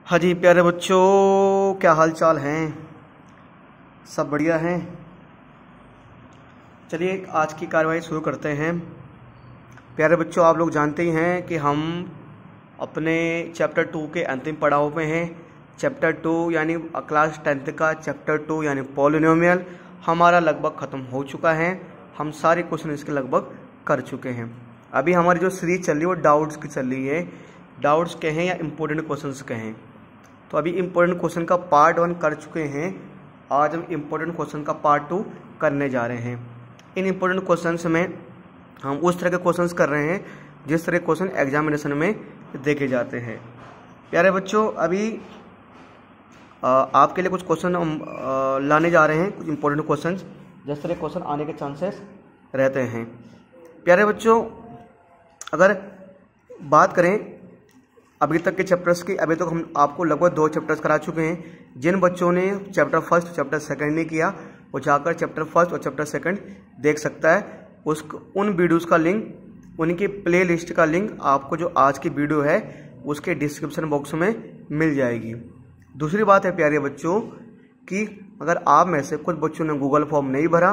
हाँ जी प्यारे बच्चों, क्या हाल चाल हैं? सब बढ़िया हैं। चलिए आज की कार्यवाही शुरू करते हैं। प्यारे बच्चों, आप लोग जानते ही हैं कि हम अपने चैप्टर 2 के अंतिम पड़ाव में हैं। चैप्टर 2 यानी क्लास 10th का चैप्टर 2 यानी पॉलिनोमियल हमारा लगभग ख़त्म हो चुका है। हम सारे क्वेश्चन इसके लगभग कर चुके हैं। अभी हमारी जो सीरीज चल रही है वो डाउट्स की चल रही है। डाउट्स कहें या इम्पोर्टेंट क्वेश्चंस कहें, तो अभी इम्पोर्टेंट क्वेश्चन का पार्ट 1 कर चुके हैं। आज हम इम्पोर्टेंट क्वेश्चन का पार्ट 2 करने जा रहे हैं। इन इम्पोर्टेंट क्वेश्चंस में हम उस तरह के क्वेश्चंस कर रहे हैं जिस तरह क्वेश्चन एग्जामिनेशन में देखे जाते हैं। प्यारे बच्चों, अभी आपके लिए कुछ क्वेश्चन हम लाने जा रहे हैं, कुछ इम्पोर्टेंट क्वेश्चन जिस तरह क्वेश्चन आने के चांसेस रहते हैं। प्यारे बच्चों, अगर बात करें अभी तक के चैप्टर्स की, अभी तक हम आपको लगभग 2 चैप्टर्स करा चुके हैं। जिन बच्चों ने चैप्टर 1 चैप्टर 2 नहीं किया वो जाकर चैप्टर 1 और चैप्टर 2 देख सकता है। उन वीडियोस का लिंक, उनकी प्ले लिस्ट का लिंक आपको जो आज की वीडियो है उसके डिस्क्रिप्शन बॉक्स में मिल जाएगी। दूसरी बात है प्यारे बच्चों कि अगर आप में से कुछ बच्चों ने गूगल फॉर्म नहीं भरा,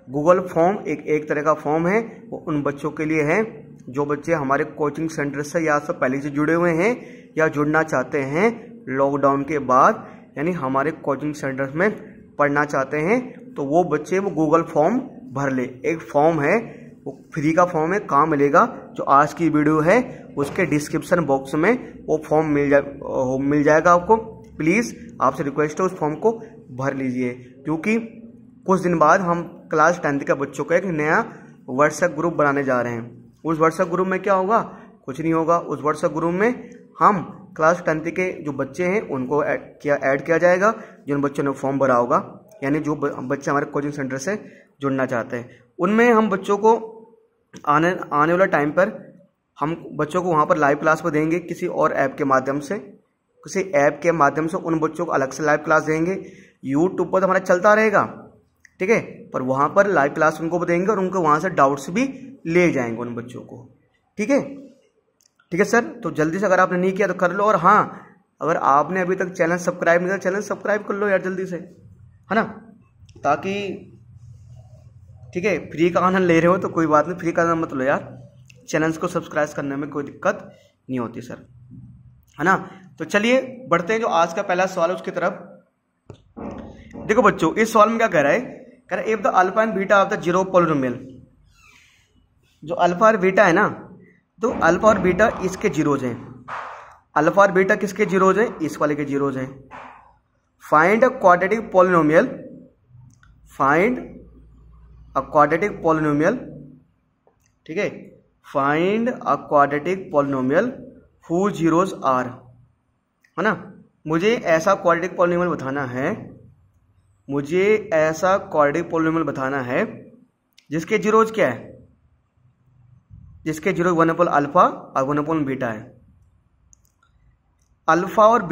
गूगल फॉर्म एक तरह का फॉर्म है, वो उन बच्चों के लिए है जो बच्चे हमारे कोचिंग सेंटर से या तो पहले से जुड़े हुए हैं या जुड़ना चाहते हैं लॉकडाउन के बाद, यानी हमारे कोचिंग सेंटर में पढ़ना चाहते हैं, तो वो बच्चे वो गूगल फॉर्म भर ले। एक फॉर्म है, वो फ्री का फॉर्म है, कहाँ मिलेगा? जो आज की वीडियो है उसके डिस्क्रिप्शन बॉक्स में वो फॉर्म मिल जाएगा आपको। प्लीज़ आपसे रिक्वेस्ट है उस फॉर्म को भर लीजिए, क्योंकि कुछ दिन बाद हम क्लास 10th के बच्चों का एक नया व्हाट्सएप ग्रुप बनाने जा रहे हैं। उस व्हाट्सएप ग्रुप में क्या होगा? कुछ नहीं होगा। उस व्हाट्सएप ग्रुप में हम क्लास 10th के जो बच्चे हैं उनको ऐड किया जाएगा, जिन बच्चों ने फॉर्म भरा होगा, यानी जो बच्चे हमारे कोचिंग सेंटर से जुड़ना चाहते हैं। उनमें हम बच्चों को आने वाला टाइम पर हम बच्चों को वहाँ पर लाइव क्लास पर देंगे, किसी और ऐप के माध्यम से, किसी ऐप के माध्यम से उन बच्चों को अलग से लाइव क्लास देंगे। यूट्यूब पर तो हमारा चलता रहेगा, ठीक है, पर वहाँ पर लाइव क्लास उनको देंगे और उनको वहाँ से डाउट्स भी ले जाएंगे उन बच्चों को। ठीक है सर, तो जल्दी से अगर आपने नहीं किया तो कर लो। और हाँ, अगर आपने अभी तक चैनल सब्सक्राइब नहीं किया, चैनल सब्सक्राइब कर लो यार जल्दी से, है ना, ताकि, ठीक है, फ्री का आनंद ले रहे हो तो कोई बात नहीं, फ्री का आनंद मत लो यार, चैनल्स को सब्सक्राइब करने में कोई दिक्कत नहीं होती सर, है ना। तो चलिए बढ़ते हैं जो आज का पहला सवाल है उसकी तरफ। देखो बच्चों, इस सवाल में क्या कह रहा है? कह रहा है if the alpha and beta of the zero polynomial, जो अल्फा और बीटा है ना, तो अल्फा और बीटा इसके जीरोज हैं। अल्फा और बीटा किसके जीरोज हैं? इस वाले के जीरोज हैं। Find a quadratic polynomial, find a quadratic polynomial, ठीक है, find a quadratic polynomial whose zeros are, है ना। मुझे ऐसा क्वाड्रेटिक पॉलिनोमियल बताना है, मुझे ऐसा क्वाड्रेटिक पॉलिनोमियल बताना है जिसके जीरोज क्या है? जिसके जीरो 1 अपॉन अल्फा और 1 अपॉन बीटा है। अल्फा और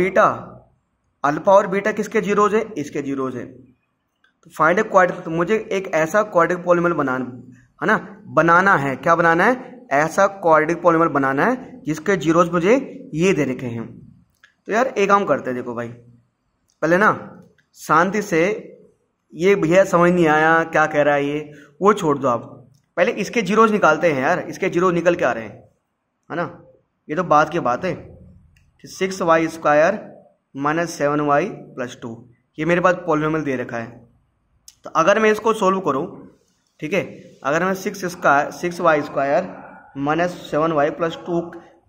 बीटा किसके जीरोज है? इसके जीरोज है। तो फाइंड ए क्वाड्रेटिक, तो मुझे एक ऐसा क्वाड्रेटिक पॉलिनोमियल बनाना है। क्या बनाना है? ऐसा क्वाड्रेटिक पॉलिनोमियल बनाना है जिसके जीरोज मुझे ये दे रखे हैं। तो यार एक काम करते हैं, देखो भाई, पहले ना शांति से, ये भैया समझ नहीं आया क्या कह रहा है ये, वो छोड़ दो आप, पहले इसके जीरोज निकालते हैं यार। इसके जीरोज निकल के आ रहे हैं, है ना, ये तो बात की बात है। 6y² - 7y + 2, ये मेरे पास पॉलिनोमियल दे रखा है। तो अगर मैं इसको सोल्व करूं, ठीक है, अगर मैं 6y² - 7y +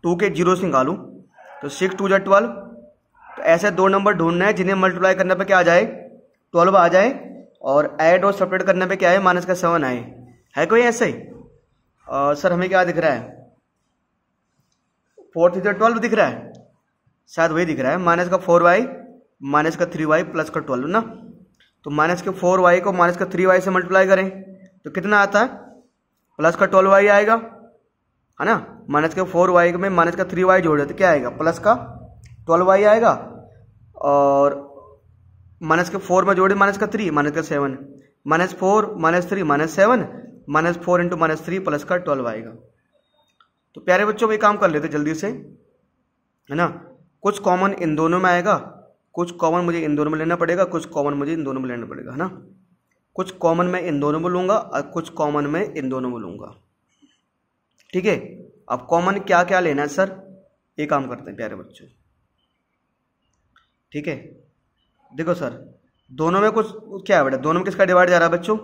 2 के जीरोज निकालूं तो 6 2 12। तो ऐसे 2 नंबर ढूंढना है जिन्हें मल्टीप्लाई करने पे क्या आ जाए? 12 आ जाए, और ऐड और सपरेट करने पे क्या है? -7 आए। है कोई ऐसे ही? सर हमें क्या दिख रहा है? 4 3 12 दिख रहा है, शायद वही दिख रहा है। -4y -3y + 12 ना, तो -4y को -3y से मल्टीप्लाई करें तो कितना आता है? +12y आएगा, है ना। -4y में -3y जोड़े तो क्या आएगा? +12y आएगा, और -4 में जोड़े -3 -7, -4 -3 -7, -4 × -3 +12 आएगा। तो प्यारे बच्चों, ये काम कर लेते जल्दी से, है ना। कुछ कॉमन इन दोनों में आएगा, कुछ कॉमन मुझे इन दोनों में लेना पड़ेगा, कुछ कॉमन मुझे इन दोनों में लेना पड़ेगा, है ना। कुछ कॉमन मैं इन दोनों में लूँगा और कुछ कॉमन मैं इन दोनों में लूँगा, ठीक है। अब कॉमन क्या क्या लेना है सर, एक काम करते हैं प्यारे बच्चों, ठीक है। देखो सर, दोनों में कुछ क्या है बेटा, दोनों में किसका डिवाइड जा रहा है बच्चों,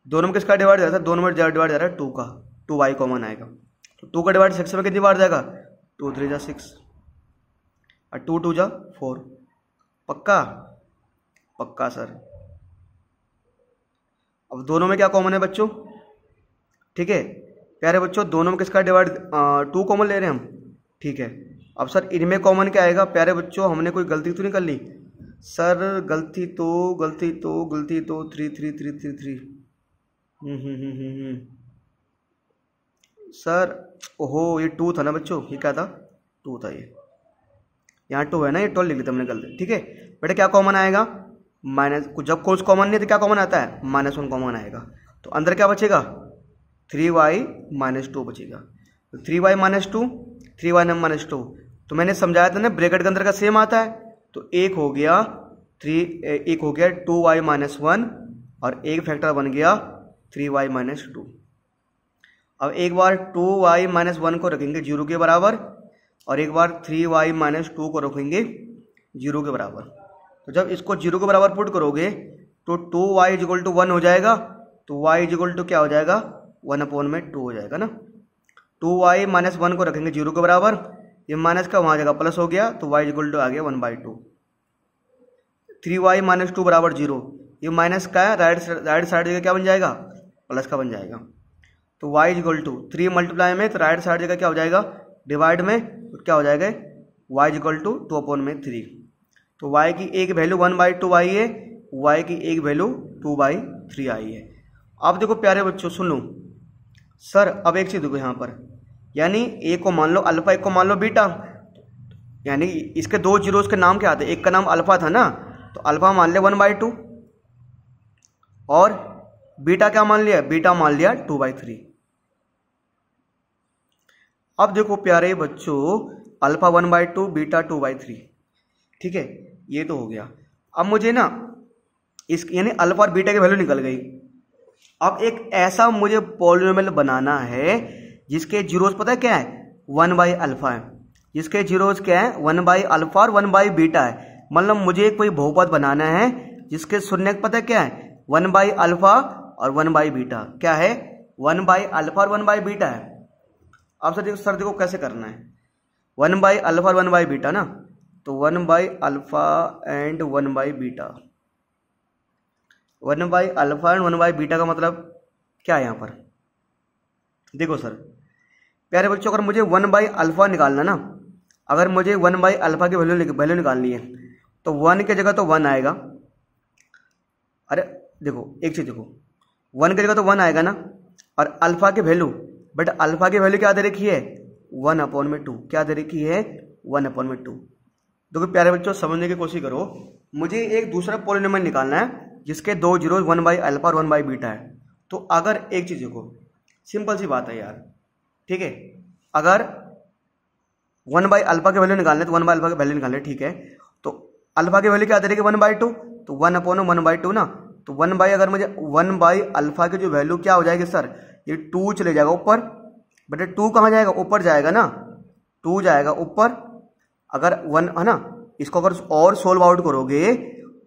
दोनों में किसका डिवाइड जा रहा है, दोनों में डिवाइड जा रहा है 2 का, 2y कॉमन आएगा। तो 2 का डिवाइड 6 में कितनी बार जाएगा, 2 3 जा 6 और 2 2 जा 4। पक्का, पक्का सर। अब दोनों में क्या कॉमन है बच्चों, ठीक है प्यारे बच्चों, दोनों में किसका डिवाइड 2 कॉमन ले रहे हैं हम, ठीक है। अब सर इनमें कॉमन क्या आएगा प्यारे बच्चों, हमने कोई गलती तो नहीं कर ली सर, गलती तो 3 3 3 3 3 सर, ओहो ये 2 था ना बच्चों, ये क्या था, 2 था, ये यहाँ 2 है ना, ये 12 लिख लेते हमने गलती, ठीक है। बेटा क्या कॉमन आएगा, माइनस, जब कुछ कॉमन नहीं तो क्या कॉमन आता है, -1 कॉमन आएगा। तो अंदर क्या बचेगा, 3y - 2 बचेगा। तो 3y - 2, 3y - 2, तो मैंने समझाया था ना ब्रैकेट के अंदर का सेम आता है। तो एक हो गया 2y - 1 और एक फैक्टर बन गया 3y - 2। अब एक बार 2y - 1 को रखेंगे 0 के बराबर और एक बार 3y - 2 को रखेंगे 0 के बराबर। तो जब इसको 0 के बराबर पुट करोगे तो 2y = 1 हो जाएगा, तो y = क्या हो जाएगा, 1/2 हो जाएगा ना। 2y - 1 को रखेंगे 0 के बराबर, ये माइनस का वहाँ जाएगा प्लस हो गया, तो y = आ गया 1/2। 3y - 2 बराबर 0, ये माइनस का है, राइट साइड जगह क्या बन जाएगा, प्लस का बन जाएगा। तो y = 3 मल्टीप्लाई में, तो राइट साइड जगह क्या हो जाएगा, डिवाइड में, तो क्या हो जाएगा, y = 2/3। तो y की एक वैल्यू 1/2 आई है, y की एक वैल्यू 2/3 आई है। अब देखो प्यारे बच्चों सुन लो सर, अब एक चीज देखो यहाँ पर, यानी एक को मान लो अल्फा, एक को मान लो बीटा, यानी इसके दो जीरोस के नाम क्या आते हैं, एक का नाम अल्फा था ना, तो अल्फा मान लिया 1/2 और बीटा क्या मान लिया, बीटा मान लिया 2/3। अब देखो प्यारे बच्चों, अल्फा 1/2, बीटा 2/3, ठीक है, ये तो हो गया। अब मुझे ना इस यानी अल्फा और बीटा की वैल्यू निकल गई। अब एक ऐसा मुझे पॉलिनोमियल बनाना है जिसके जीरोस पता है क्या है, 1/अल्फा है, जिसके जीरोस क्या है 1/अल्फा और 1/बीटा है। मतलब मुझे कोई बहुपद बनाना है जिसके शून्य पता है क्या है, 1/अल्फा और 1/बीटा, क्या है 1/अल्फा और 1/बीटा है। अब सर देखो कैसे करना है, 1/अल्फा और 1/बीटा ना, तो 1/अल्फा एंड 1/बीटा, 1/अल्फा एंड 1/बीटा का मतलब क्या है यहाँ पर, देखो सर प्यारे बच्चों, अगर मुझे 1/अल्फा निकालना ना, अगर मुझे 1/अल्फा की वैल्यू निकालनी है तो 1 की जगह तो 1 आएगा। अरे देखो एक चीज देखो, 1 की जगह तो 1 आएगा ना, और अल्फा की वैल्यू, बट अल्फा की वैल्यू क्या दे रखी है 1/2, क्या दे रखी है 1/2। देखो प्यारे बच्चों समझने की कोशिश करो, मुझे एक दूसरा पॉलिनोमियल निकालना है जिसके दो जीरो 1/अल्फा और 1/बीटा है। तो अगर एक चीज देखो, सिंपल सी बात है यार, ठीक है, अगर 1/अल्फा की वैल्यू निकालना है तो 1/अल्फा की वैल्यू निकालना है, ठीक है। तो अल्फा की वैल्यू क्या दे रही है 1/2, तो 1/1/2 ना, तो 1/ अगर मुझे 1/अल्फा की जो वैल्यू क्या हो जाएगी सर, ये 2 चले जाएगा ऊपर, बेटे 2 कहाँ जाएगा, ऊपर जाएगा ना, 2 जाएगा ऊपर। अगर 1 है ना, इसको अगर और सोल्व आउट करोगे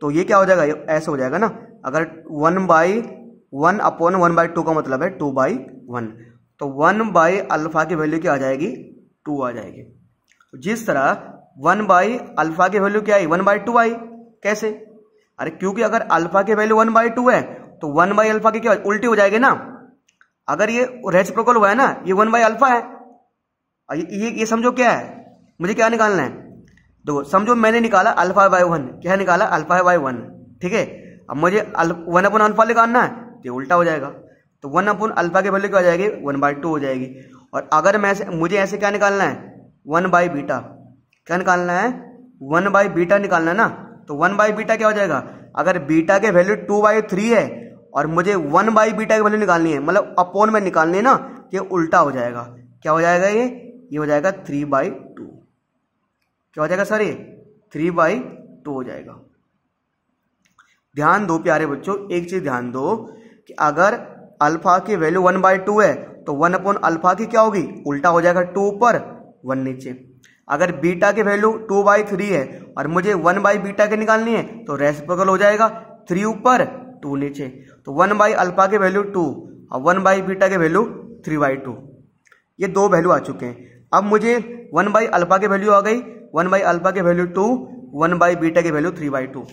तो ये क्या हो जाएगा, ऐसे हो जाएगा ना। अगर 1/1/1/2 का मतलब है 2/1, तो 1/अल्फा की वैल्यू क्या आ जाएगी 2 आ जाएगी। तो जिस तरह 1/अल्फा की वैल्यू क्या आई 1/2 आई, कैसे, अरे क्योंकि अगर अल्फा की वैल्यू 1/2 है तो 1/अल्फा की क्या उल्टी हो जाएगी ना। अगर ये रेसिप्रोकल हुआ है ना, ये 1/अल्फा है, ये समझो क्या है, मुझे क्या निकालना है, देखो समझो मैंने निकाला अल्फा/1, क्या निकाला अल्फा/1, ठीक है। अब मुझे 1/अल्फा निकालना है तो ये उल्टा हो जाएगा, तो 1/अल्फा की वैल्यू क्या हो जाएगी 1/2 हो जाएगी। और अगर मुझे ऐसे क्या निकालना है 1/बीटा, क्या निकालना है 1/बीटा निकालना है ना, तो 1/बीटा क्या हो जाएगा, अगर बीटा के वैल्यू 2/3 है और मुझे 1/बीटा की वैल्यू निकालनी है, मतलब अपोन में निकालनी है ना, ये उल्टा हो जाएगा, क्या हो जाएगा ये हो जाएगा 3/2। क्या हो जाएगा सर, ये 3/2 हो जाएगा। ध्यान दो प्यारे बच्चों, एक चीज ध्यान दो कि अगर अल्फा की वैल्यू 1/2 है तो 1/अल्फा की क्या होगी, उल्टा हो जाएगा, 2 ऊपर 1 नीचे। अगर बीटा की वैल्यू 2/3 है और मुझे 1/बीटा के निकालनी है तो रेसिप्रोकल हो जाएगा, 3 ऊपर 2 नीचे। तो 1/अल्फा की वैल्यू 2 और 1/बीटा की वैल्यू 3/2, ये दो वैल्यू आ चुके हैं। अब मुझे 1/अल्फा की वैल्यू आ गई, 1/अल्फा की वैल्यू 2, 1/बीटा की वैल्यू 3/2।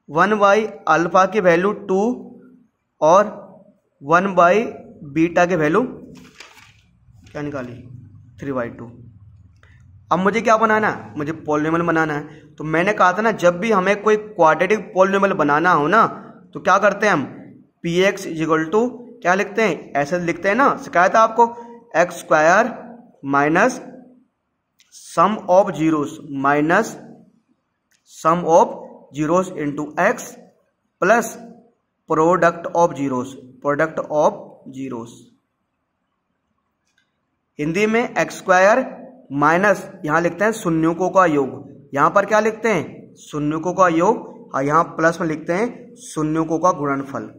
1/अल्फा की वैल्यू 2 और 1/बीटा की वैल्यू क्या निकाली, 3/2। अब मुझे क्या बनाना है, मुझे पॉलिनोमियल बनाना है। तो मैंने कहा था ना, जब भी हमें कोई क्वाड्रेटिक पॉलिनोमियल बनाना हो ना तो क्या करते हैं हम, px इक्वल टू क्या लिखते हैं, ऐसे लिखते हैं ना, सिखाया था आपको, x² minus sum of zeros minus sum of zeros into x plus product of zeros. Hindi में x² माइनस यहां लिखते हैं शून्यों का योग, यहां पर क्या लिखते हैं, शून्यों का योग, और यहां प्लस में लिखते हैं शून्यों का गुणनफल,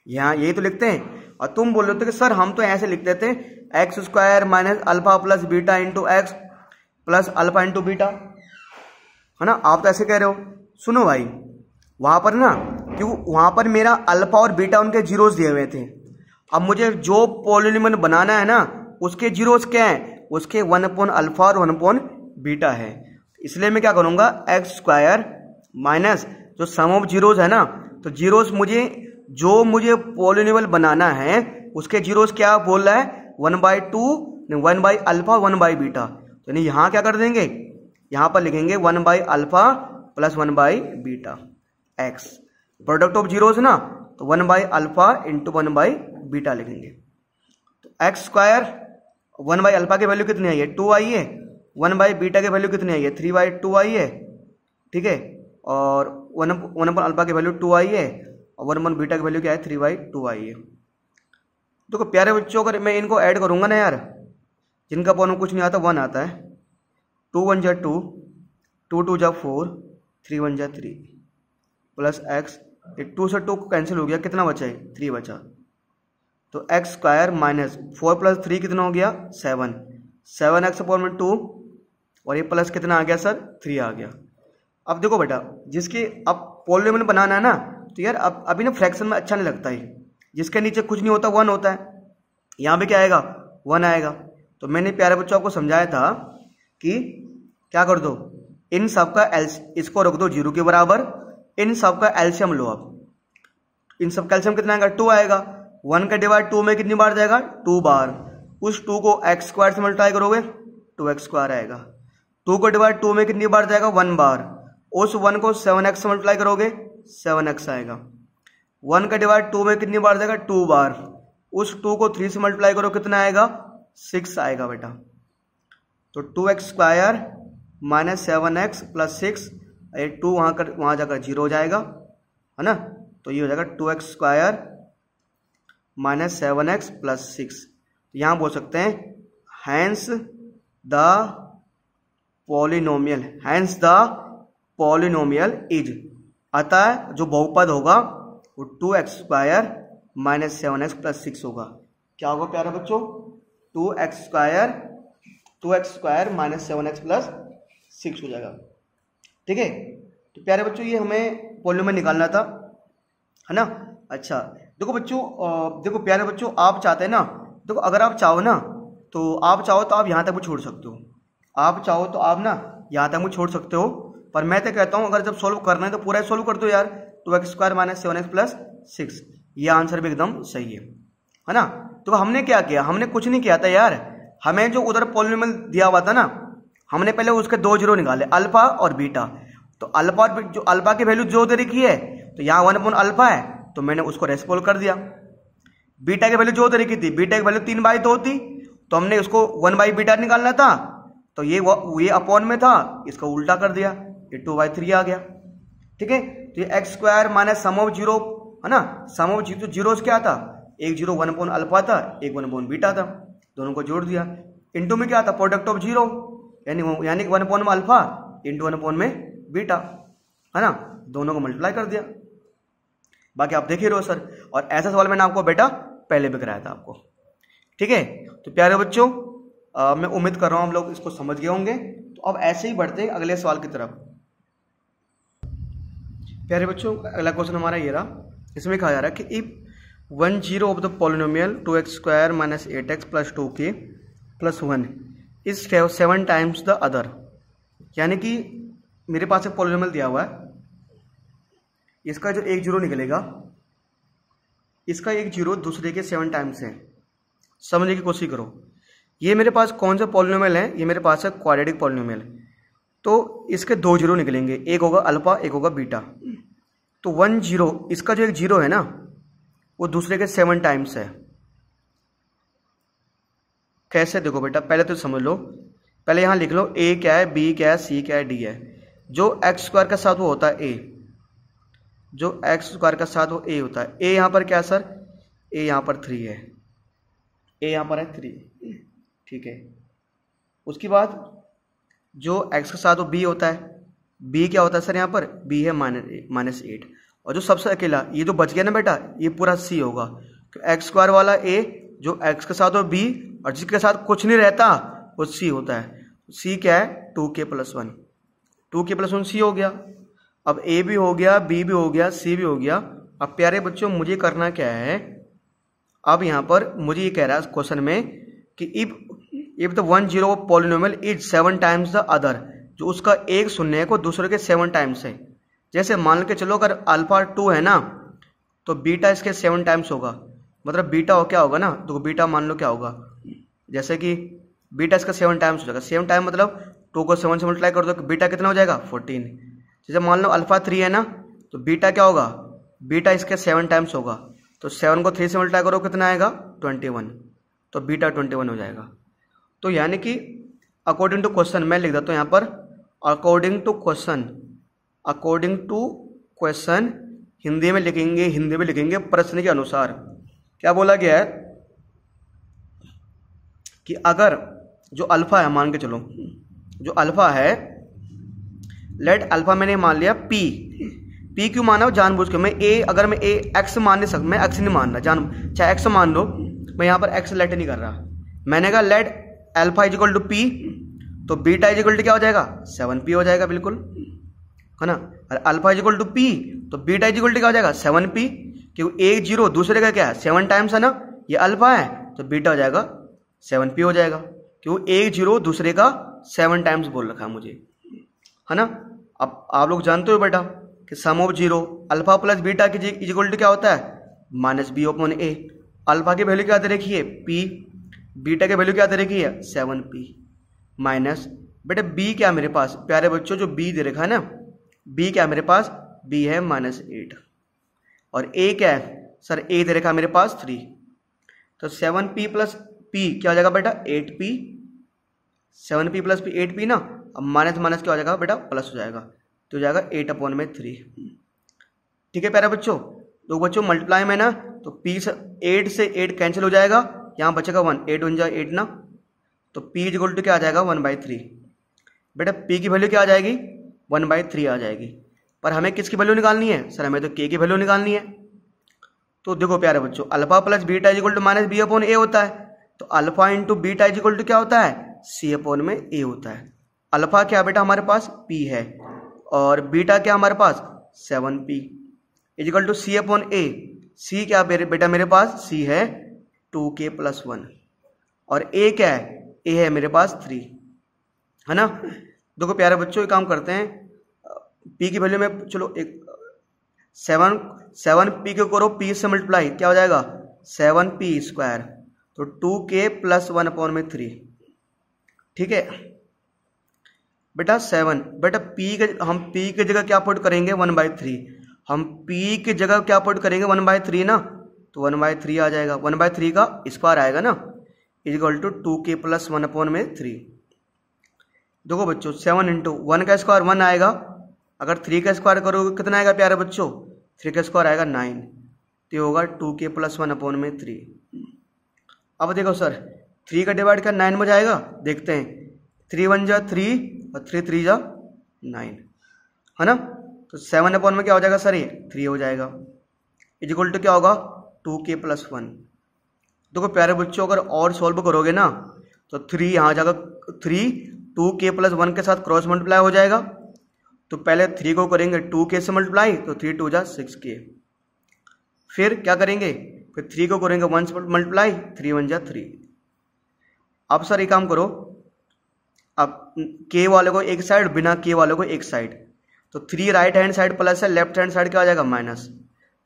यहां यही तो लिखते हैं। और तुम बोल रहे हो कि सर हम तो ऐसे लिख देते हैं x² minus alpha plus beta into x plus alpha into beta, है ना, आप तो ऐसे कह रहे हो। सुनो भाई, वहां पर ना, क्यों, वहां पर मेरा अल्फा और बीटा उनके जीरोस दिए हुए थे। अब मुझे जो पॉलिनोमियल बनाना है ना उसके जीरोस क्या है, उसके 1/अल्फा और 1/बीटा है। इसलिए मैं क्या करूंगा, x² माइनस जो सम ऑफ जीरोस है ना, तो जीरोस मुझे पॉलिनोमियल बनाना है उसके जीरोस क्या बोल रहा है, 1/2, 1/अल्फा 1/बीटा। तो यानी यहां क्या कर देंगे, यहां पर लिखेंगे 1/अल्फा प्लस 1/बीटा x, प्रोडक्ट ऑफ जीरोस ना, तो 1/अल्फा इंटू 1/बीटा लिखेंगे। तो x² 1/अल्फा की वैल्यू कितनी आई है, 2 आई है, 1/बीटा की वैल्यू कितनी आई है, 3/2 आई है, ठीक है, और 1/अल्फा की वैल्यू 2 आई है और 1/बीटा की वैल्यू क्या है, 3/2 आई है। देखो प्यारे बच्चों, अगर मैं इनको ऐड करूंगा ना यार, जिनका पॉइंट कुछ नहीं आता 1 आता है, 2 1 जा 2, 2 2 जा 4, 3 1 जा 3 प्लस एक्स, 2 से 2 कैंसिल हो गया, कितना बचा है, 3 बचा। तो x² माइनस 4 प्लस 3 कितना हो गया, 7, 7x अपॉन में 2 और ये प्लस कितना आ गया सर, 3 आ गया। अब देखो बेटा, जिसके अब पॉलिनोमियल बनाना है ना, तो यार अब अभी ना फ्रैक्शन में अच्छा नहीं लगता है, जिसके नीचे कुछ नहीं होता 1 होता है, यहाँ पे क्या आएगा, 1 आएगा। तो मैंने प्यारे बच्चों आपको समझाया था कि क्या कर दो, इन सब का इसको रख दो 0 के बराबर, इन सब का एलसीएम लो। आप इन सब का एलसीएम कितना आएगा, 2 आएगा। 1 का डिवाइड 2 में कितनी बार जाएगा, 2 बार। उस 2 को x² से मल्टीप्लाई करोगे 2x² आएगा। 2 को डिवाइड 2 में कितनी बार जाएगा, 1 बार। उस 1 को 7x से मल्टीप्लाई करोगे 7x आएगा। 1 का डिवाइड 2 में कितनी बार जाएगा, 2 बार। उस 2 को 3 से मल्टीप्लाई करो, कितना आएगा, 6 आएगा बेटा। तो 2x² माइनस 7x प्लस 6, 2 वहां जाकर 0 हो जाएगा, है ना। तो ये हो जाएगा 2x² माइनस 7x प्लस 6। यहां बोल सकते हैं हैंस द पॉलिनोमियल इज, अतः जो बहुपद होगा वो 2x² माइनस 7x प्लस 6 होगा। क्या होगा प्यारे बच्चों, 2x² माइनस 7x प्लस 6 हो जाएगा, ठीक है। तो प्यारे बच्चों ये हमें पॉलिनोमियल निकालना था, है ना। अच्छा देखो बच्चों, देखो प्यारे बच्चों, आप चाहते हैं ना, देखो अगर आप चाहो ना, तो आप चाहो तो आप यहाँ तक भी छोड़ सकते हो, आप चाहो तो आप ना यहाँ तक भी छोड़ सकते हो, पर मैं तो कहता हूँ अगर जब सोल्व करना है तो पूरा सोल्व कर दो यार। 2x² माइनस 7x प्लस 6, ये आंसर भी एकदम सही है ना। तो हमने क्या किया, हमने कुछ नहीं किया था यार, हमें जो उधर पॉलिनोमियल दिया हुआ था ना, हमने पहले उसके 2 जीरो निकाले, अल्फा और बीटा। तो अल्फा और जो अल्फा की वैल्यू जो दे रखी है, तो यहाँ 1/अल्फा है तो मैंने उसको रेसिप्रोकल कर दिया। बीटा की वैल्यू जो दे रखी थी, बीटा की वैल्यू 3/2 थी, तो हमने उसको 1/बीटा निकालना था, तो ये अपॉन में था, इसका उल्टा कर दिया, ये 2/3 आ गया, ठीक है। तो ये x² minus sum of zero, है ना, सम ऑफ जीरो जीरोस क्या था, एक जीरो 1/अल्फा था, एक 1/बीटा था, दोनों को जोड़ दिया। इंटू में क्या था, प्रोडक्ट ऑफ जीरो, यानी 1 अल्फा इंटू 1 में बीटा, है ना, दोनों को मल्टीप्लाई कर दिया। बाकी आप देख ही रहो सर, और ऐसा सवाल मैंने आपको बेटा पहले भी कराया था आपको। ठीक है, तो प्यारे बच्चों मैं उम्मीद कर रहा हूं हम लोग इसको समझ गए होंगे। तो अब ऐसे ही बढ़ते हैं अगले सवाल की तरफ। प्यारे बच्चों अगला क्वेश्चन हमारा ये रहा, इसमें कहा जा रहा है कि if 1 0 of the polynomial 2x² - 8x + 2k + 1 is 7 times the other. यानी कि मेरे पास एक पॉलिनोमियल दिया हुआ है, इसका जो एक जीरो निकलेगा, इसका एक जीरो दूसरे के 7 टाइम्स है। समझने की कोशिश करो, ये मेरे पास कौन सा पॉलिनोमियल है, ये मेरे पास है क्वाड्रेटिक पॉलिनोमियल। तो इसके 2 जीरो निकलेंगे, एक होगा अल्फा एक होगा बीटा। तो 1 0, इसका जो एक जीरो है ना वो दूसरे के 7 टाइम्स है। कैसे, देखो बेटा पहले तो समझ लो, पहले यहां लिख लो a क्या है, b क्या है, c क्या है, d है। जो x² का साथ वो होता है a, जो x² का साथ वो a होता है। a यहां पर क्या है सर, a यहां पर 3 है, a यहां पर है 3, ठीक है। उसके बाद जो x के साथ वो b होता है, b क्या होता है सर यहाँ पर, b है -8। और जो सबसे अकेला ये जो बच गया ना बेटा, ये पूरा c होगा। तो x² वाला a, जो x के साथ वो b, और जिसके साथ कुछ नहीं रहता वो c होता है। c क्या है, 2k + 1, 2k + 1 c हो गया। अब a भी हो गया, b भी हो गया, c भी हो गया। अब प्यारे बच्चों मुझे करना क्या है, अब यहाँ पर मुझे ये कह रहा है क्वेश्चन में कि if the 1 0 polynomial is 7 times the other, जो उसका एक शून्य को दूसरे के 7 टाइम्स है। जैसे मान के चलो अगर अल्फा 2 है ना, तो बीटा इसके 7 टाइम्स होगा। मतलब बीटा क्या होगा ना, तो बीटा मान लो क्या होगा, जैसे कि बीटा इसका 7 टाइम्स हो जाएगा। 7 टाइम मतलब 2 को 7 से मल्टीप्लाई कर दो, बीटा कितना हो जाएगा, 14। जैसे मान लो अल्फा 3 है ना, तो बीटा क्या होगा, बीटा इसके 7 टाइम्स होगा। तो 7 को 3 से मल्टीप्लाई करो, कितना आएगा, 21। तो बीटा 21 हो जाएगा। तो यानी कि अकॉर्डिंग टू क्वेश्चन, मैं लिख देता हूँ यहाँ पर अकॉर्डिंग टू क्वेश्चन, हिंदी में लिखेंगे प्रश्न के अनुसार। क्या बोला गया है कि अगर जो अल्फा है, मान के चलो जो अल्फा है, लेट अल्फा मैंने मान लिया p क्यों माना, जानबूझ के। मैं अगर मैं x मान नहीं सकता, मैं x नहीं मान रहा, चाहे x मान लो, मैं यहाँ पर x लेट नहीं कर रहा। मैंने कहा let alpha is equal to p, तो बीटा इज इक्वल टू क्या हो जाएगा, 7p हो जाएगा, बिल्कुल, है ना। और alpha is equal to p, तो बीटा इज इक्वल टू क्या हो जाएगा, 7p, क्योंकि एक जीरो दूसरे का क्या है, 7 टाइम्स है ना, ये अल्फा है, तो बीटा हो जाएगा 7p हो जाएगा, क्योंकि एक जीरो दूसरे का 7 टाइम्स बोल रखा है मुझे, है ना। अब आप लोग जानते हो बेटा कि sum of zero alpha plus beta की इज इक्वल टू क्या होता है, -b/a। अल्फा की वैल्यू क्या दे रखी है, p, बीटा की वैल्यू क्या दे रखी है, 7p, माइनस बेटा b क्या मेरे पास, प्यारे बच्चों जो b दे रखा है ना, b क्या मेरे पास, b है -8, और a क्या है सर, a दे रखा है मेरे पास 3। तो 7p + p क्या हो जाएगा बेटा, 8p, 7p + p 8p ना। अब माइनस माइनस क्या हो जाएगा बेटा, प्लस हो जाएगा, तो हो जाएगा 8/3। ठीक है प्यारे बच्चों, तो बच्चों मल्टीप्लाई में ना, तो p से 8 से 8 कैंसिल हो जाएगा, यहाँ बचेगा 1, 8 1 8 ना, तो p इक्वल टू क्या आ जाएगा, 1/3। बेटा p की वैल्यू क्या आ जाएगी, 1/3 आ जाएगी। पर हमें किसकी वैल्यू निकालनी है सर, हमें तो k की वैल्यू निकालनी है। तो देखो प्यारे बच्चों, alpha plus beta is equal to -b/a होता है, तो alpha into beta is equal to क्या होता है, c/a होता है। अल्फा क्या बेटा हमारे पास p है, और बीटा क्या हमारे पास 7p is equal to c/a। c क्या बेटा मेरे पास, c है 2k + 1, और a क्या है, a है मेरे पास 3, है ना। देखो प्यारे बच्चों एक काम करते हैं, p की वैल्यू में चलो एक 7p को करो p से मल्टीप्लाई, क्या हो जाएगा 7p², तो 2k + 1/3। ठीक है बेटा 7, बेटा हम p की जगह क्या पुट करेंगे, 1/3। हम p की जगह क्या पुट करेंगे, 1/3 ना, तो 1/3 आ जाएगा, 1/3 का स्क्वायर आएगा ना, इज इक्वल टू 2k + 1/3। देखो बच्चों 7 इंटू 1 का स्क्वायर 1 आएगा, अगर 3 का स्क्वायर करोगे कितना आएगा प्यारे बच्चों, 3 का स्क्वायर आएगा 9, तो होगा 2k + 1/3। अब देखो सर 3 का डिवाइड क्या 9 में जाएगा, देखते हैं। 3 1 जा 3 और 3 3 जा 9, है ना। तो 7 अपॉन में क्या हो जाएगा सर, ये 3 हो जाएगा। इज इक्वल टू क्या होगा 2k + 1। देखो प्यारे बच्चों, अगर और सॉल्व करोगे ना तो 3 यहाँ जाएगा, 3 2k + 1 के साथ क्रॉस मल्टीप्लाई हो जाएगा। तो पहले 3 को करेंगे 2k से मल्टीप्लाई, तो 3 2 जा 6k। फिर क्या करेंगे, फिर 3 को करेंगे 1 से मल्टीप्लाई, 3 1 जा 3। अब सर एक काम करो, अब k वाले को एक साइड, बिना k वाले को एक साइड। तो 3 राइट हैंड साइड प्लस है, लेफ्ट हैंड साइड क्या आ जाएगा माइनस।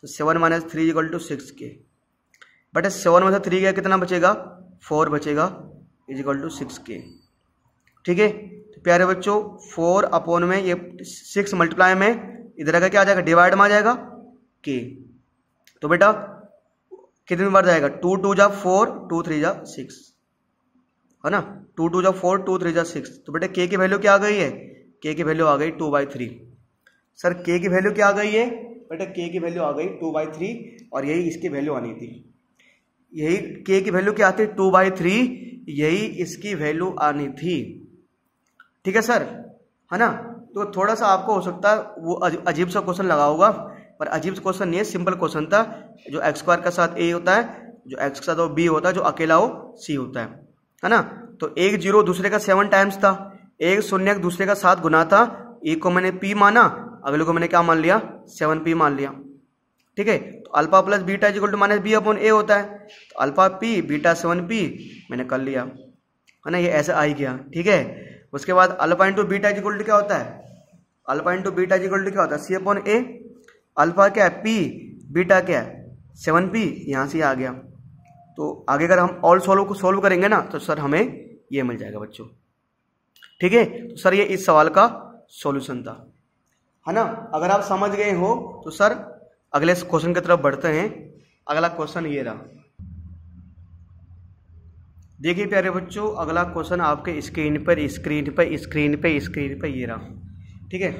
तो 7 - 3 = 6k। बट 7 में से 3 गया कितना बचेगा, 4 बचेगा, इज इक्वल टू 6k। ठीक है, तो प्यारे बच्चों 4 अपॉन में ये 6 मल्टीप्लाई में इधर का क्या आ जाएगा, डिवाइड में आ जाएगा k। तो बेटा कितनी बार जाएगा, 2 2 जा 4, 2 3 जा 6, है ना। 2 2 जा 4, 2 3 जा 6। तो बेटा k की वैल्यू क्या आ गई है, k की वैल्यू आ गई 2/3। सर k की वैल्यू क्या आ गई है बेटा, k की वैल्यू आ गई 2/3, और यही इसकी वैल्यू आनी थी। यही k की वैल्यू क्या आती है 2/3, यही इसकी वैल्यू आनी थी। ठीक है सर, है ना। तो थोड़ा सा आपको हो सकता है वो अजीब सा क्वेश्चन लगा होगा, पर अजीब सा क्वेश्चन नहीं है, सिंपल क्वेश्चन था। जो x² का साथ a होता है, जो x के साथ वो b होता है, जो अकेला हो c होता है ना। तो एक 0 दूसरे का 7 टाइम्स था, एक 0 दूसरे का 7 गुना था। एक को मैंने p माना, अगले को मैंने क्या मान लिया, 7p मान लिया। ठीक है, तो alpha plus beta equal to -b/a होता है। तो अल्फा p बीटा 7p मैंने कर लिया, है ना, ये ऐसे आ ही गया। ठीक है, उसके बाद alpha into beta equal to क्या होता है, alpha into beta equal to क्या होता है, c/a। अल्फा क्या है p, बीटा क्या है 7p, यहाँ से आ गया। तो आगे अगर हम ऑल सोल्व करेंगे ना तो सर हमें ये मिल जाएगा बच्चों। ठीक है, तो सर ये इस सवाल का सॉल्यूशन था, है ना। अगर आप समझ गए हो तो सर अगले क्वेश्चन की तरफ बढ़ते हैं। अगला क्वेश्चन ये रहा, देखिए प्यारे बच्चों, अगला क्वेश्चन आपके स्क्रीन पर ये रहा। ठीक है,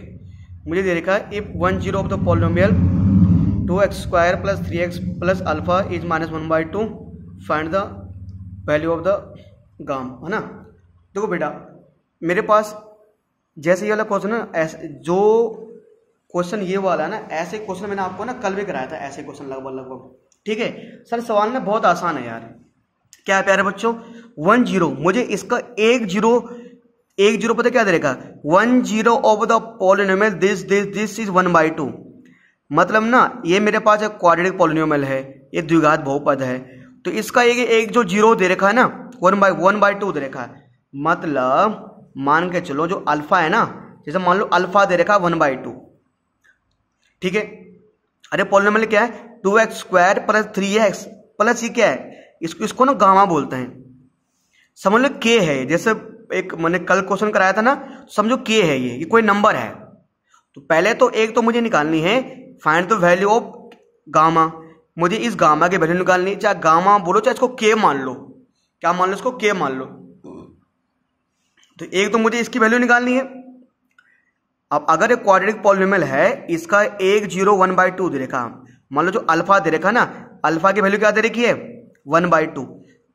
मुझे दे रखा है if 1 0 of the polynomial 2x² + 3x + α is -1/2, find the value of the गाम, है ना। देखो बेटा मेरे पास जैसे ये वाला क्वेश्चन है, ऐसे जो क्वेश्चन ये वाला है ना, ऐसे क्वेश्चन मैंने आपको ना कल भी कराया था, ऐसे क्वेश्चन लगभग। ठीक है सर, सवाल ना बहुत आसान है यार। क्या है प्यारे बच्चों, 1 0, मुझे इसका 1 0 पता क्या दे रखा, 1 0 of the polynomial this is 1/2। मतलब ना ये मेरे पास एक क्वाड्रेटिक पॉलिनोमियल है, ये द्विघात बहुपद है। तो इसका एक जो 0 दे रखा है ना, 1/2 दे रखा है। मतलब मान के चलो जो अल्फा है ना, जैसे मान लो अल्फा दे रखा है 1/2। ठीक है, अरे पॉलिनोमियल क्या है 2x² + 3x प्लस ये क्या है, इसको ना गामा बोलते हैं। समझ लो k है, जैसे एक मैंने कल क्वेश्चन कराया था ना, समझो k है, ये कोई नंबर है। तो पहले तो एक तो मुझे निकालनी है find the value of gamma. मुझे इस गामा की वैल्यू निकालनी है, चाहे गामा बोलो चाहे इसको k मान लो, क्या मान लो, इसको k मान लो। तो एक तो मुझे इसकी वैल्यू निकालनी है। अब अगर एक क्वाड्रेटिक पॉलिनोमियल है, इसका 1 0 1/2 दे रखा, मान लो जो अल्फा दे रखा ना, अल्फा की वैल्यू क्या दे रखी है 1/2,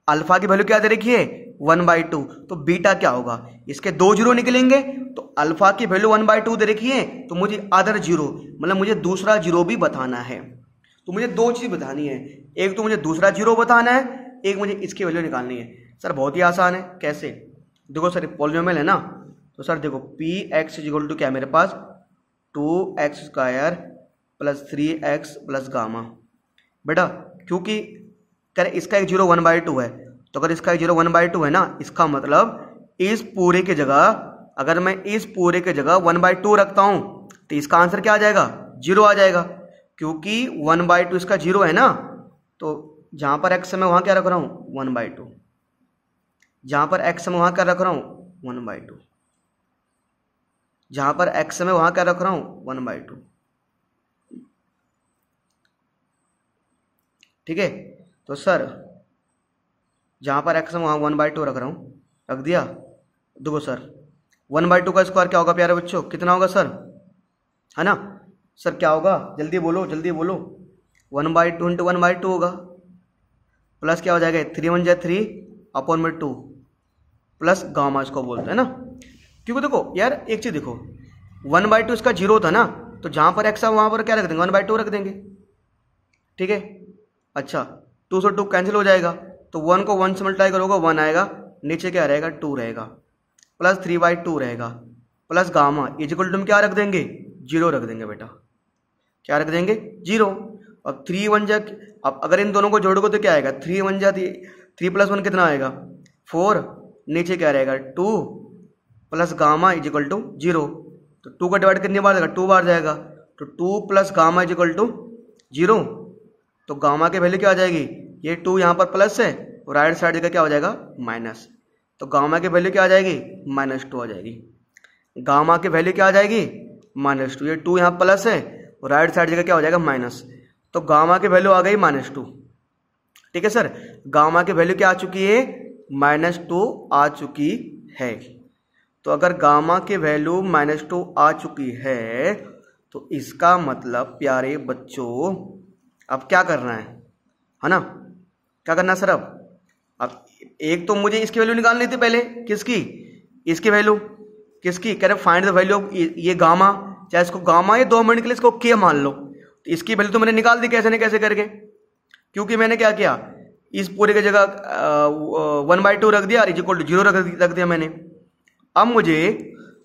अल्फा की वैल्यू क्या दे रखी है 1/2। तो बीटा क्या होगा, इसके 2 0 निकलेंगे। तो अल्फा की वैल्यू 1/2 दे रखी है, तो मुझे अदर 0 मतलब मुझे दूसरा 0 भी बताना है। तो मुझे दो चीज बतानी है, एक तो मुझे दूसरा 0 बताना है, एक मुझे इसकी वैल्यू निकालनी है। सर बहुत ही आसान है, कैसे, देखो सर पॉलिनोमियल है ना, तो सर देखो px = क्या है मेरे पास 2x² + 3x + गामा। बेटा क्योंकि कह रहे इसका एक 0 1/2 है, तो अगर इसका एक 0 1/2 है ना, इसका मतलब इस पूरे के जगह, अगर मैं इस पूरे के जगह 1/2 रखता हूं तो इसका आंसर क्या आ जाएगा 0 आ जाएगा, क्योंकि 1/2 इसका 0 है ना। तो जहां पर x है मैं वहां क्या रख रहा हूं 1/2, जहां पर x है मैं वहां क्या रख रहा हूं 1/2, जहां पर x है मैं वहां क्या रख रहा हूं 1/2। ठीक है, तो सर जहां पर x है वहां 1/2 रख रहा हूं, रख दिया। देखो सर 1/2 का स्क्वायर क्या होगा प्यारे बच्चों, कितना होगा सर, है ना। सर क्या होगा, जल्दी बोलो 1/2 × 1/2 होगा, प्लस क्या हो जाएगा 3 1 जा 3 अपॉन में 2 प्लस गामा इसको बोलते हैं ना। क्योंकि देखो यार एक चीज़ देखो, 1/2 इसका 0 था ना, तो जहाँ पर x है वहाँ पर क्या रख देंगे, 1/2 रख देंगे, ठीक है। अच्छा 2 से 2 कैंसिल हो जाएगा, तो 1 को 1 से मल्टीप्लाई करोगे 1 आएगा, नीचे क्या रहेगा 2 रहेगा, प्लस 3/2 रहेगा, प्लस गामा इक्वल टू क्या रख देंगे 0 रख देंगे बेटा, क्या रख देंगे 0। अब 3 1 जा, अब अगर इन दोनों को जोड़ोगे तो क्या आएगा 3 1 जा 3 + 1 कितना आएगा 4, नीचे क्या रहेगा 2 प्लस गामा इक्वल टू 0। तो 2 का डिवाइड कितनी बार जाएगा 2 बार जाएगा, तो 2 प्लस गामा इक्वल टू 0। तो गामा की वैल्यू क्या आ जाएगी, ये 2 यहाँ पर प्लस है और राइट साइड जगह क्या हो जाएगा माइनस, तो गामा की वैल्यू क्या आ जाएगी -2 आ जाएगी। गामा की वैल्यू क्या आ जाएगी -2, ये 2 यहाँ प्लस है और राइट साइड जगह क्या हो जाएगा माइनस, तो गामा की वैल्यू आ गई -2। ठीक है सर, गामा की वैल्यू क्या आ चुकी है -2 आ चुकी है। तो अगर गामा की वैल्यू -2 आ चुकी है तो इसका मतलब प्यारे बच्चों अब क्या करना है ना, क्या करना है सर। अब एक तो मुझे इसकी वैल्यू निकालनी थी पहले, किसकी, इसकी वैल्यू, किसकी, कह रहे फाइंड द वैल्यू ऑफ ये गामा, चाहे इसको गामा ये 2 मिनट के लिए इसको के मान लो, तो इसकी वैल्यू तो मैंने निकाल दी कैसे न कैसे करके, क्योंकि मैंने क्या किया इस पूरे की जगह 1/2 रख दिया और इक्वल टू 0 रख दिया मैंने। अब मुझे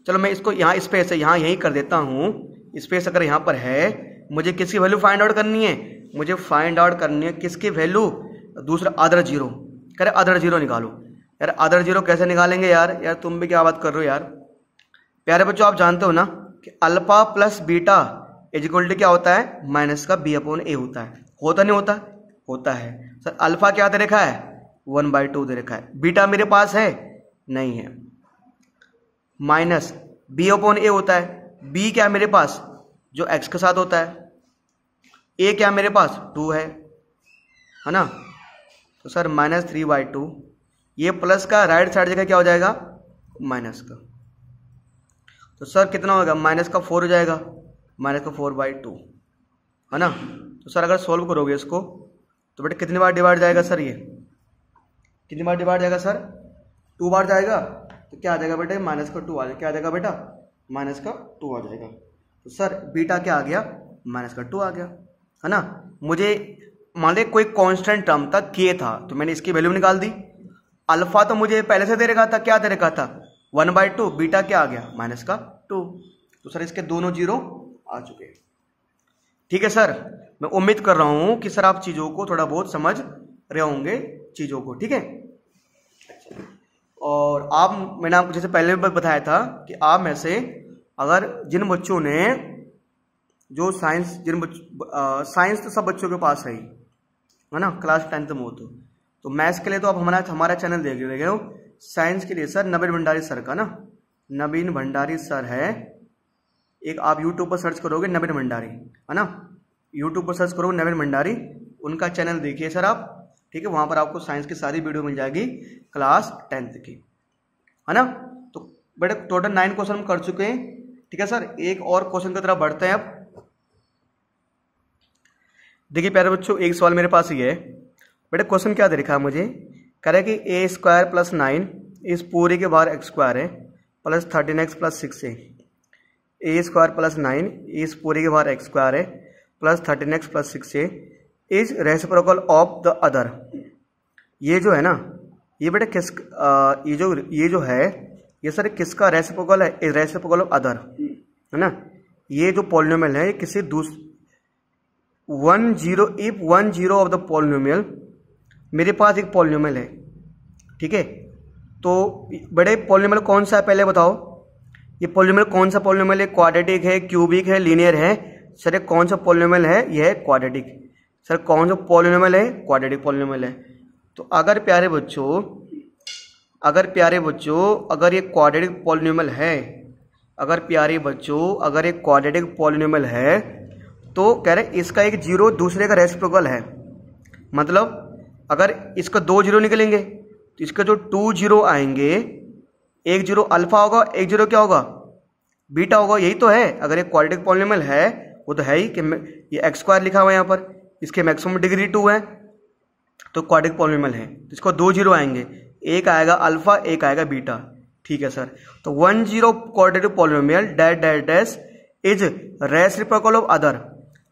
चलो मैं इसको यहाँ स्पेस है यहाँ यही कर देता हूँ, स्पेस अगर यहाँ पर है, मुझे किसकी वैल्यू फाइंड आउट करनी है, मुझे फाइंड आउट करनी है किसकी वैल्यू, दूसरा अदर 0, कह रहे अदर 0 निकालो। यार अदर 0 कैसे निकालेंगे यार तुम भी क्या बात कर रहे हो यार। प्यारे बच्चों आप जानते हो ना कि alpha plus beta equal to क्या होता है -b/a होता है, होता नहीं होता, होता है सर। अल्फा क्या दे रखा है 1/2 दे रखा है, बीटा मेरे पास है नहीं है, -b/a होता है, b क्या मेरे पास जो x के साथ होता है, a क्या मेरे पास 2 है ना, तो सर -3/2, ये प्लस का राइट साइड जगह क्या हो जाएगा माइनस का, तो सर कितना होगा -4 हो जाएगा, -4/2 है ना। तो सर अगर सॉल्व करोगे इसको तो बेटा कितनी बार डिवाइड जाएगा सर, ये कितनी बार डिवाइड जाएगा सर 2 बार जाएगा, तो क्या आ जाएगा बेटा -2 आ जाएगा, क्या आ जाएगा बेटा -2 आ जाएगा। तो सर बीटा क्या आ गया -2 आ गया है ना। मुझे मान ली कोई कांस्टेंट टर्म था के था, तो मैंने इसकी वैल्यू निकाल दी। अल्फा तो मुझे पहले से दे रखा था, क्या दे रखा था 1/2, बीटा क्या आ गया -2, तो सर इसके दोनों 0 आ चुके हैं। ठीक है सर, मैं उम्मीद कर रहा हूं कि सर आप चीजों को थोड़ा बहुत समझ रहे होंगे चीजों को, ठीक है। और आप मैंने आपको जैसे पहले भी बताया था कि आप में से अगर जिन बच्चों ने जो साइंस साइंस तो सब बच्चों के पास है ना, क्लास 10th में हो तो मैथ्स के लिए तो आप हमारा चैनल देख रहे हो। साइंस के लिए सर नवीन भंडारी सर का ना, नवीन भंडारी सर है एक, आप यूट्यूब पर सर्च करोगे नवीन भंडारी है ना, यूट्यूब पर सर्च करोगे नवीन भंडारी, उनका चैनल देखिए सर आप, ठीक है। वहाँ पर आपको साइंस की सारी वीडियो मिल जाएगी क्लास 10th की, है ना। तो बेटा टोटल 9 क्वेश्चन हम कर चुके हैं, ठीक है सर। एक और क्वेश्चन की तरफ बढ़ते हैं अब। देखिए प्यारे बच्चों एक सवाल मेरे पास ही है बेटा, क्वेश्चन क्या दे रखा है मुझे, कह रहा है कि a² + 9 इस पूरे के बाहर x² है प्लस 13x + 6a, a² + 9 इस पूरे के बाहर x² है plus 13x + 6a is reciprocal of the other. ये जो है ना, ये बेटा किस ये जो है ये सर किसका रेसिप्रोकल है, इज रेसिप्रोकल ऑफ अदर है ना। ये जो पॉलिनोमियल है ये किसी दूसरे 1 0 ऑफ द पॉलिनोमियल, मेरे पास एक पॉलिनोमियल है, ठीक है। तो बड़े पॉलिनोमियल कौन सा है पहले बताओ, ये पॉलिनोमियल कौन सा पॉलिनोमियल है, क्वाड्रेटिक है, क्यूबिक है, लीनियर है। सर ये कौन सा पॉलिनोमियल है, यह है क्वाड्रेटिक। सर कौन सा पॉलिनोमियल है, क्वाड्रेटिक पॉलिनोमियल है। तो अगर प्यारे बच्चों अगर ये क्वाड्रेटिक पॉलिनोमियल है, अगर ये क्वाड्रेटिक पॉलिनोमियल है तो कह रहे इसका एक 0 दूसरे का रेसिप्रोकल है। मतलब अगर इसका 2 0 निकलेंगे तो इसका जो 2 0 आएंगे, एक 0 अल्फा होगा, एक 0 क्या होगा बीटा होगा, यही तो है। अगर ये क्वाड्रेटिक पॉलिनोमियल है वो तो है ही कि ये x² लिखा हुआ है यहाँ पर, इसके मैक्सिमम डिग्री 2 है तो क्वाड्रेटिक पॉलिनोमियल है। तो इसको 2 0 आएंगे, एक आएगा अल्फा, एक आएगा बीटा। ठीक है सर। तो 10 quadratic polynomial dash dash dash is reciprocal of other.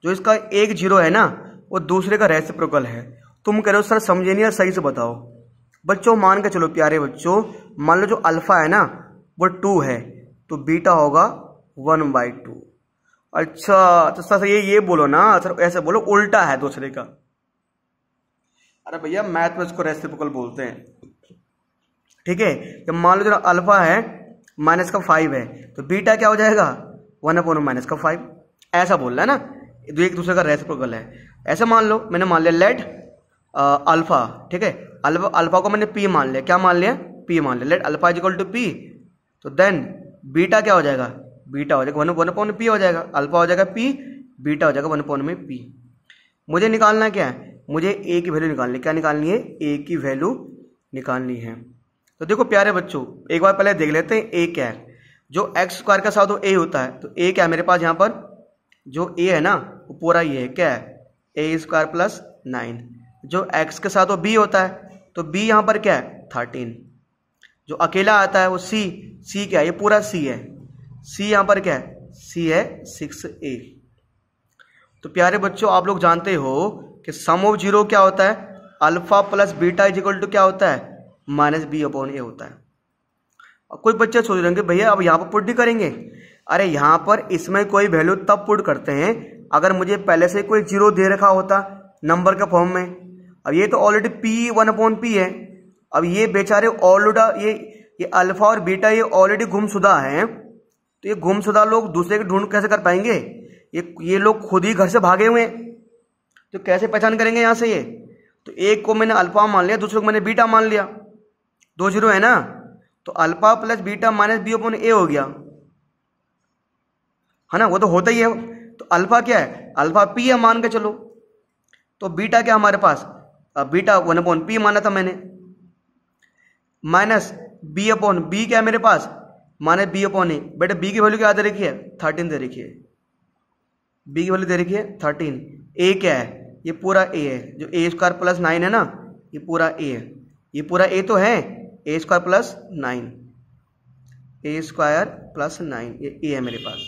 जो इसका एक जीरो है ना वो दूसरे का रेसिप्रोकल है। तुम कह रहे हो सर समझे नहीं, सही से बताओ। बच्चों मान के चलो प्यारे बच्चों, मान लो जो अल्फा है ना वो 2 है तो बीटा होगा 1/2। अच्छा तो सर ये बोलो ना सर, ऐसे बोलो उल्टा है दूसरे का। अरे भैया मैथ में इसको रेसिप्रोकल बोलते हैं। ठीक है, जब मान लो जो अल्फा है -5 है तो बीटा क्या हो जाएगा 1/-5। ऐसा बोल रहा है ना, जो एक दूसरे का रेसिप्रोकल है। ऐसे मान लो, मैंने मान लिया लेट अल्फा। ठीक है, अल्फा को मैंने पी मान लिया। क्या मान लिया? पी मान लिया। Let alpha is equal to P. तो देन बीटा क्या हो जाएगा? बीटा हो जाएगा 1/p हो जाएगा। अल्फा हो जाएगा पी, बीटा हो जाएगा 1/p। मुझे निकालना क्या है? मुझे ए की वैल्यू निकालनी। क्या निकालनी है? ए की वैल्यू निकालनी है। तो देखो प्यारे बच्चों, एक बार पहले देख लेते हैं ए क्या है। जो एक्स स्क्वायर का साथ ए होता है तो ए क्या है मेरे पास? यहाँ पर जो ए है ना वो पूरा ये है, क्या है? a² + 9। जो x के साथ वो b होता है तो b यहाँ पर क्या है? 13। जो अकेला आता है वो c क्या है? ये पूरा c है। c यहाँ पर क्या है? c है 6a। तो प्यारे बच्चों आप लोग जानते हो कि सम ऑफ जीरो क्या होता है? Alpha plus beta is equal to क्या होता है? -b/a होता है। अब कोई बच्चे सोच रहे हैं भैया अब यहाँ पर पुट ही करेंगे। अरे यहाँ पर इसमें कोई वैल्यू तब पुट करते हैं अगर मुझे पहले से कोई जीरो दे रखा होता नंबर के फॉर्म में। अब ये तो ऑलरेडी p 1/p है। अब ये बेचारे ऑलरेडी ये अल्फा और बीटा ये ऑलरेडी गुमशुदा हैं, तो ये गुमशुदा लोग दूसरे के ढूंढ कैसे कर पाएंगे? ये लोग खुद ही घर से भागे हुए हैं, तो कैसे पहचान करेंगे यहाँ से ये? तो एक को मैंने अल्फा मान लिया, दूसरे को मैंने बीटा मान लिया। 2 जीरो है ना, तो अल्फा प्लस बीटा -b/a हो गया, है ना? वो तो होता ही है। तो अल्फा क्या है? अल्फा p है मान के चलो। तो बीटा क्या हमारे पास? बीटा 1/p माना था मैंने, -b/b क्या है मेरे पास? -b/a। बेटा b की वैल्यू क्या दे रखी है? 13 दे रखी है। b की वैल्यू दे रखी है 13। a क्या है? ये पूरा a है। जो a² + 9 है ना ये पूरा a है। ये पूरा a तो है, a² + 9, a² + 9 ये a है मेरे पास।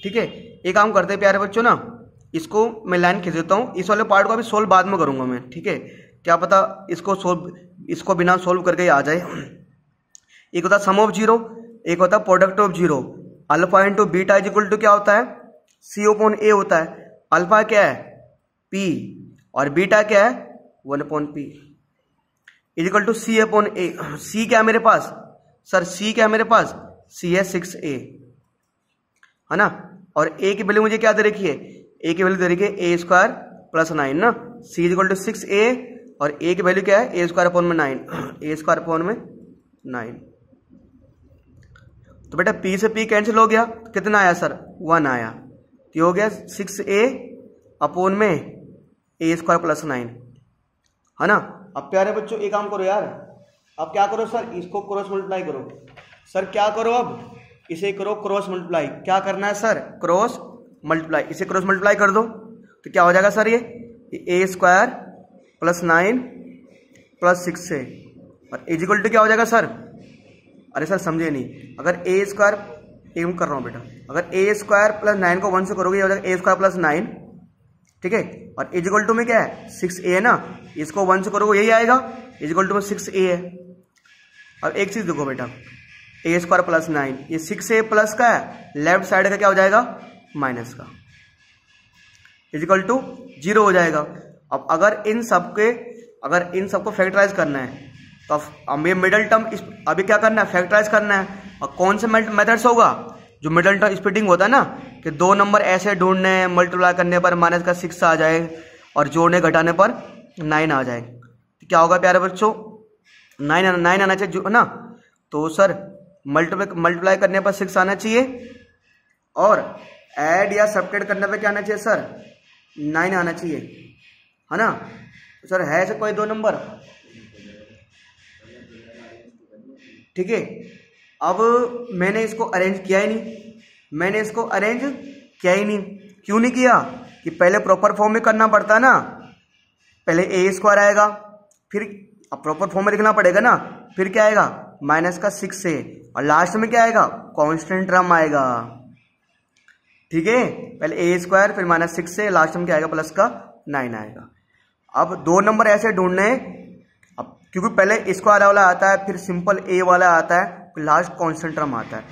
ठीक है, एक काम करते हैं प्यारे बच्चों ना, इसको मैं लाइन खींच देता हूँ। इस वाले पार्ट को अभी सोल्व बाद में करूंगा मैं। ठीक है, क्या पता इसको बिना सोल्व करके ही आ जाए। एक होता है सम ऑफ जीरो, एक होता है product of zero. Alpha into beta is equal to क्या होता है? c/a होता है। अल्फा क्या है? p और बीटा क्या है? 1/p is equal to c/a। c क्या है मेरे पास? सर c क्या है मेरे पास? c है 6a, है ना? और a की वैल्यू मुझे क्या दे रखी है? a की वैल्यू दे रखी है a² + 9 ना। c is equal to 6a और a की वैल्यू क्या है? a²/9, a²/9। तो बेटा p से p कैंसिल हो गया, कितना आया सर? 1 आया। तो हो गया 6a/a² + 9, है ना? अब प्यारे बच्चों एक काम करो यार, अब क्या करो सर? इसको क्रॉस मल्टीप्लाई करो। सर क्या करो? अब इसे करो क्रॉस मल्टीप्लाई। क्या करना है सर? Cross multiply. इसे क्रॉस मल्टीप्लाई कर दो तो क्या हो जाएगा सर? ये a² + 9 + 6a और इज इक्वल टू क्या हो जाएगा सर? अरे सर समझे नहीं। अगर a² एम कर रहा हूँ बेटा, अगर a² + 9 को 1 से करोगे ये हो जाएगा a² + 9। ठीक है, और इज इक्वल टू में क्या है? 6a है ना। इसको 1 से करोगे यही आएगा, इज इक्वल टू में 6a है। अब एक चीज देखो बेटा, a² + 9 ये 6a प्लस का है, लेफ्ट साइड का क्या हो जाएगा? माइनस का, इज इक्वल टू 0 हो जाएगा। अब अगर इन सबको फैक्टराइज करना है तो अब ये मिडल टर्म अभी क्या करना है? फैक्टराइज करना है। और कौन से मेथड से होगा? जो मिडल टर्म स्प्लिटिंग होता है ना, कि 2 नंबर ऐसे ढूंढने हैं, मल्टीप्लाई करने पर -6 आ जाए और जोड़ने घटाने पर 9 आ जाए। तो क्या होगा प्यारे बच्चों? 9 आना चाहिए है ना। तो सर मल्टीप्लाई करने पर 6 आना चाहिए और ऐड या सब्ट्रैक्ट करने पर क्या आना चाहिए सर? 9 आना चाहिए, है ना? तो सर है ऐसे कोई 2 नंबर? ठीक है, अब मैंने इसको अरेंज किया ही नहीं। क्यों नहीं किया? कि पहले प्रॉपर फॉर्म में करना पड़ता ना। पहले a² आएगा, फिर अब प्रॉपर फॉर्म में लिखना पड़ेगा ना, फिर क्या आएगा माइनस का 6 है और लास्ट में क्या आएगा कांस्टेंट टर्म आएगा। ठीक है, पहले ए स्क्वायर फिर माइनस 6 से लास्ट में क्या आएगा प्लस का 9 आएगा। अब 2 नंबर ऐसे ढूंढने हैं, अब क्योंकि पहले स्क्वायर वाला आता है फिर सिंपल ए वाला आता है फिर लास्ट कांस्टेंट टर्म आता है।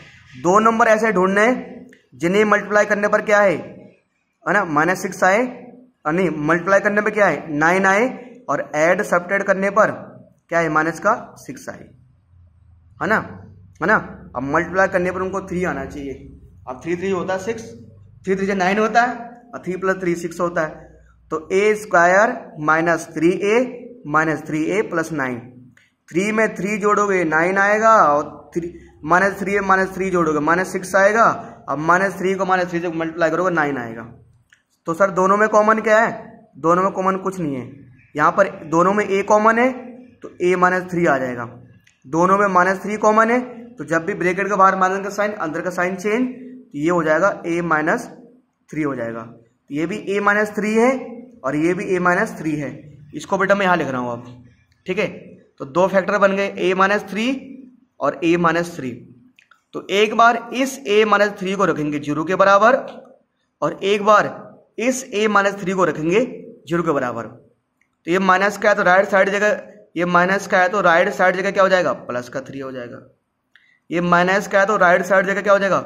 2 नंबर ऐसे ढूंढने हैं जिन्हें मल्टीप्लाई करने पर क्या है ना -6 आए, नहीं मल्टीप्लाई करने पर क्या है 9 आए और ऐड सब्ट्रैक्ट करने पर क्या है माइनस का 6 आए, है ना। अब मल्टीप्लाई करने पर उनको 3 आना चाहिए। अब 3 3 होता है 6, 3 3 9 होता है और 3 + 3 6 होता है। तो ए स्क्वायर माइनस 3a प्लस 9, 3 में 3 जोड़ोगे 9 आएगा और -3 जोड़ोगे -6 आएगा। अब -3 को -3 से मल्टीप्लाई करोगे 9 आएगा। तो सर दोनों में कॉमन क्या है, दोनों में कॉमन कुछ नहीं है। यहाँ पर दोनों में a कॉमन है तो a -3 आ जाएगा, दोनों में -3 कॉमन है तो जब भी ब्रैकेट के बाहर माइनस का साइन अंदर का साइन चेंज, तो ये हो जाएगा a -3 हो जाएगा। तो ये भी a -3 है और ये भी a -3 है। इसको बेटा मैं यहाँ लिख रहा हूँ अब, ठीक है। तो 2 फैक्टर बन गए a -3 और a -3। तो एक बार इस a -3 को रखेंगे 0 के बराबर और एक बार इस a -3 को रखेंगे 0 के बराबर। तो ये माइनस का है तो राइट साइड जगह, ये माइनस का है तो राइट साइड जगह क्या हो जाएगा प्लस का 3 हो जाएगा। ये माइनस का है तो राइट साइड जगह क्या हो जाएगा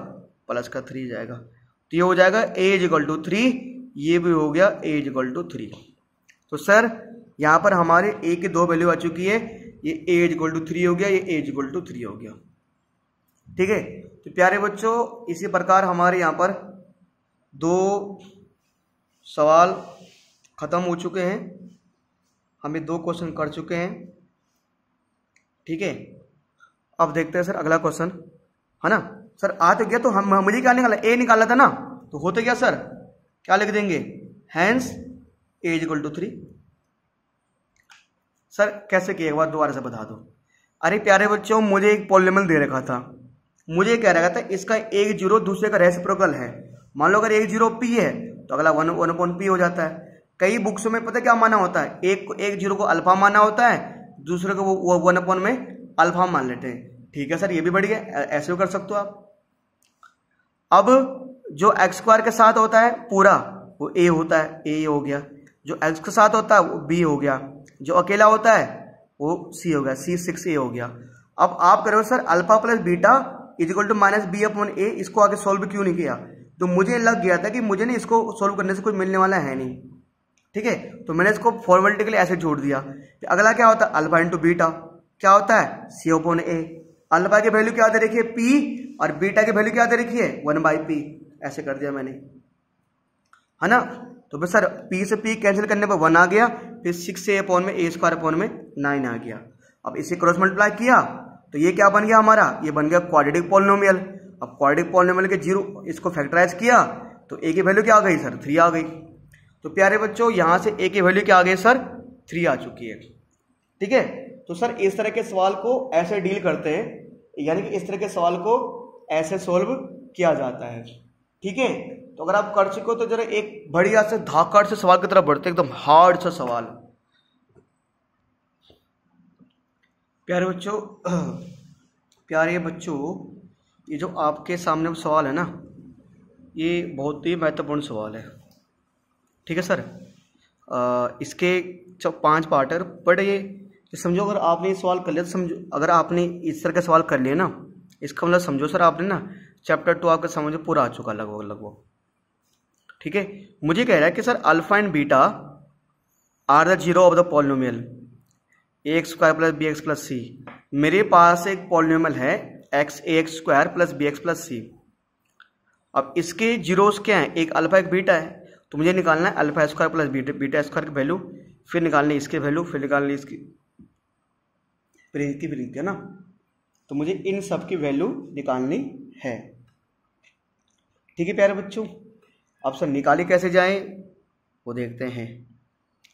प्लस का 3 जाएगा। तो ये हो जाएगा a = 3, ये भी हो गया a = 3। तो सर यहाँ पर हमारे a की 2 वैल्यू आ चुकी है, ये a = 3 हो गया, ये a = 3 हो गया। ठीक है, तो प्यारे बच्चों इसी प्रकार हमारे यहाँ पर 2 सवाल खत्म हो चुके हैं, हमें 2 क्वेश्चन कर चुके हैं। ठीक है, अब देखते हैं सर अगला क्वेश्चन, है ना। सर आ तो गया, तो हम मुझे क्या निकाला a निकाला था ना, तो होते क्या सर क्या लिख देंगे हैंस a = 3। सर कैसे किया एक बार दोबारा से बता दो। अरे प्यारे बच्चों मुझे एक पॉलिनोमियल दे रखा था, मुझे कह रखा था इसका एक 0 दूसरे का रेसिप्रोकल है। मान लो अगर एक 0 p है तो अगला 1/p हो जाता है। कई बुक्स में पता क्या माना होता है, एक 0 को अल्फा माना होता है, दूसरे को वो 1/, में अल्फा मान लेते हैं। ठीक है सर, ये भी बढ़िया, ऐसे भी कर सकते हो आप। अब जो x² के साथ होता है पूरा वो a होता है, a हो गया। जो x के साथ होता है वो b हो गया, जो अकेला होता है वो c हो गया, c 6a हो गया। अब आप करो sir alpha plus beta = -b/a, इसको आगे सोल्व क्यों नहीं किया। तो मुझे लग गया था कि मुझे ना इसको सोल्व करने से कुछ मिलने वाला है नहीं। ठीक है, तो मैंने इसको फॉर्मेलिटी के लिए ऐसे छोड़ दिया। तो अगला क्या होता है अल्फा × बीटा, क्या होता है c/a। अल्फा की वैल्यू क्या दे रखी है p और बीटा की वैल्यू क्या दे रखी है 1/p, ऐसे कर दिया मैंने, है ना। तो बस सर p से p कैंसिल करने पर 1 आ गया, फिर 6a/, में a² में 9 आ गया। अब इसे क्रॉस मल्टीप्लाई किया तो ये क्या बन गया हमारा, ये बन गया क्वाड्रेटिक पॉलिनोमियल। अब क्वाड्रेटिक पॉलिनोमियल के 0 इसको फैक्टराइज किया तो a की वैल्यू क्या आ गई सर 3 आ गई। तो प्यारे बच्चों यहाँ से a की वैल्यू क्या आ गई सर 3 आ चुकी है। ठीक है, तो सर इस तरह के सवाल को ऐसे डील करते हैं, यानी कि इस तरह के सवाल को ऐसे सोल्व किया जाता है। ठीक है, तो अगर आप कर चुके हो तो जरा एक बढ़िया से धाकड़ से सवाल की तरफ बढ़ते, एकदम हार्ड सा सवाल। प्यारे बच्चों ये जो आपके सामने सवाल है ना, ये बहुत ही महत्वपूर्ण सवाल है। ठीक है सर, इसके 5 पार्ट है, बट ये समझो अगर आपने ये सवाल कर लिया तो समझो, अगर आपने इस तरह के सवाल कर लिए ना, इसका मतलब समझो सर आपने ना चैप्टर 2 आपका समझो पूरा आ चुका लगभग। ठीक है, मुझे कह रहा है कि sir alpha and beta are the 0 of the polynomial ax² + bx + c। मेरे पास एक पॉलिनोमियल है ax² + bx + c। अब इसके जीरोस क्या हैं, एक अल्फा एक बीटा है, तो मुझे निकालना है α² + β² की वैल्यू, फिर निकालनी इसकी वैल्यू, फिर निकालनी इसकी है ना। तो मुझे इन सब की वैल्यू निकालनी है। ठीक है प्यारे बच्चों, अब सर निकाले कैसे जाए वो देखते हैं।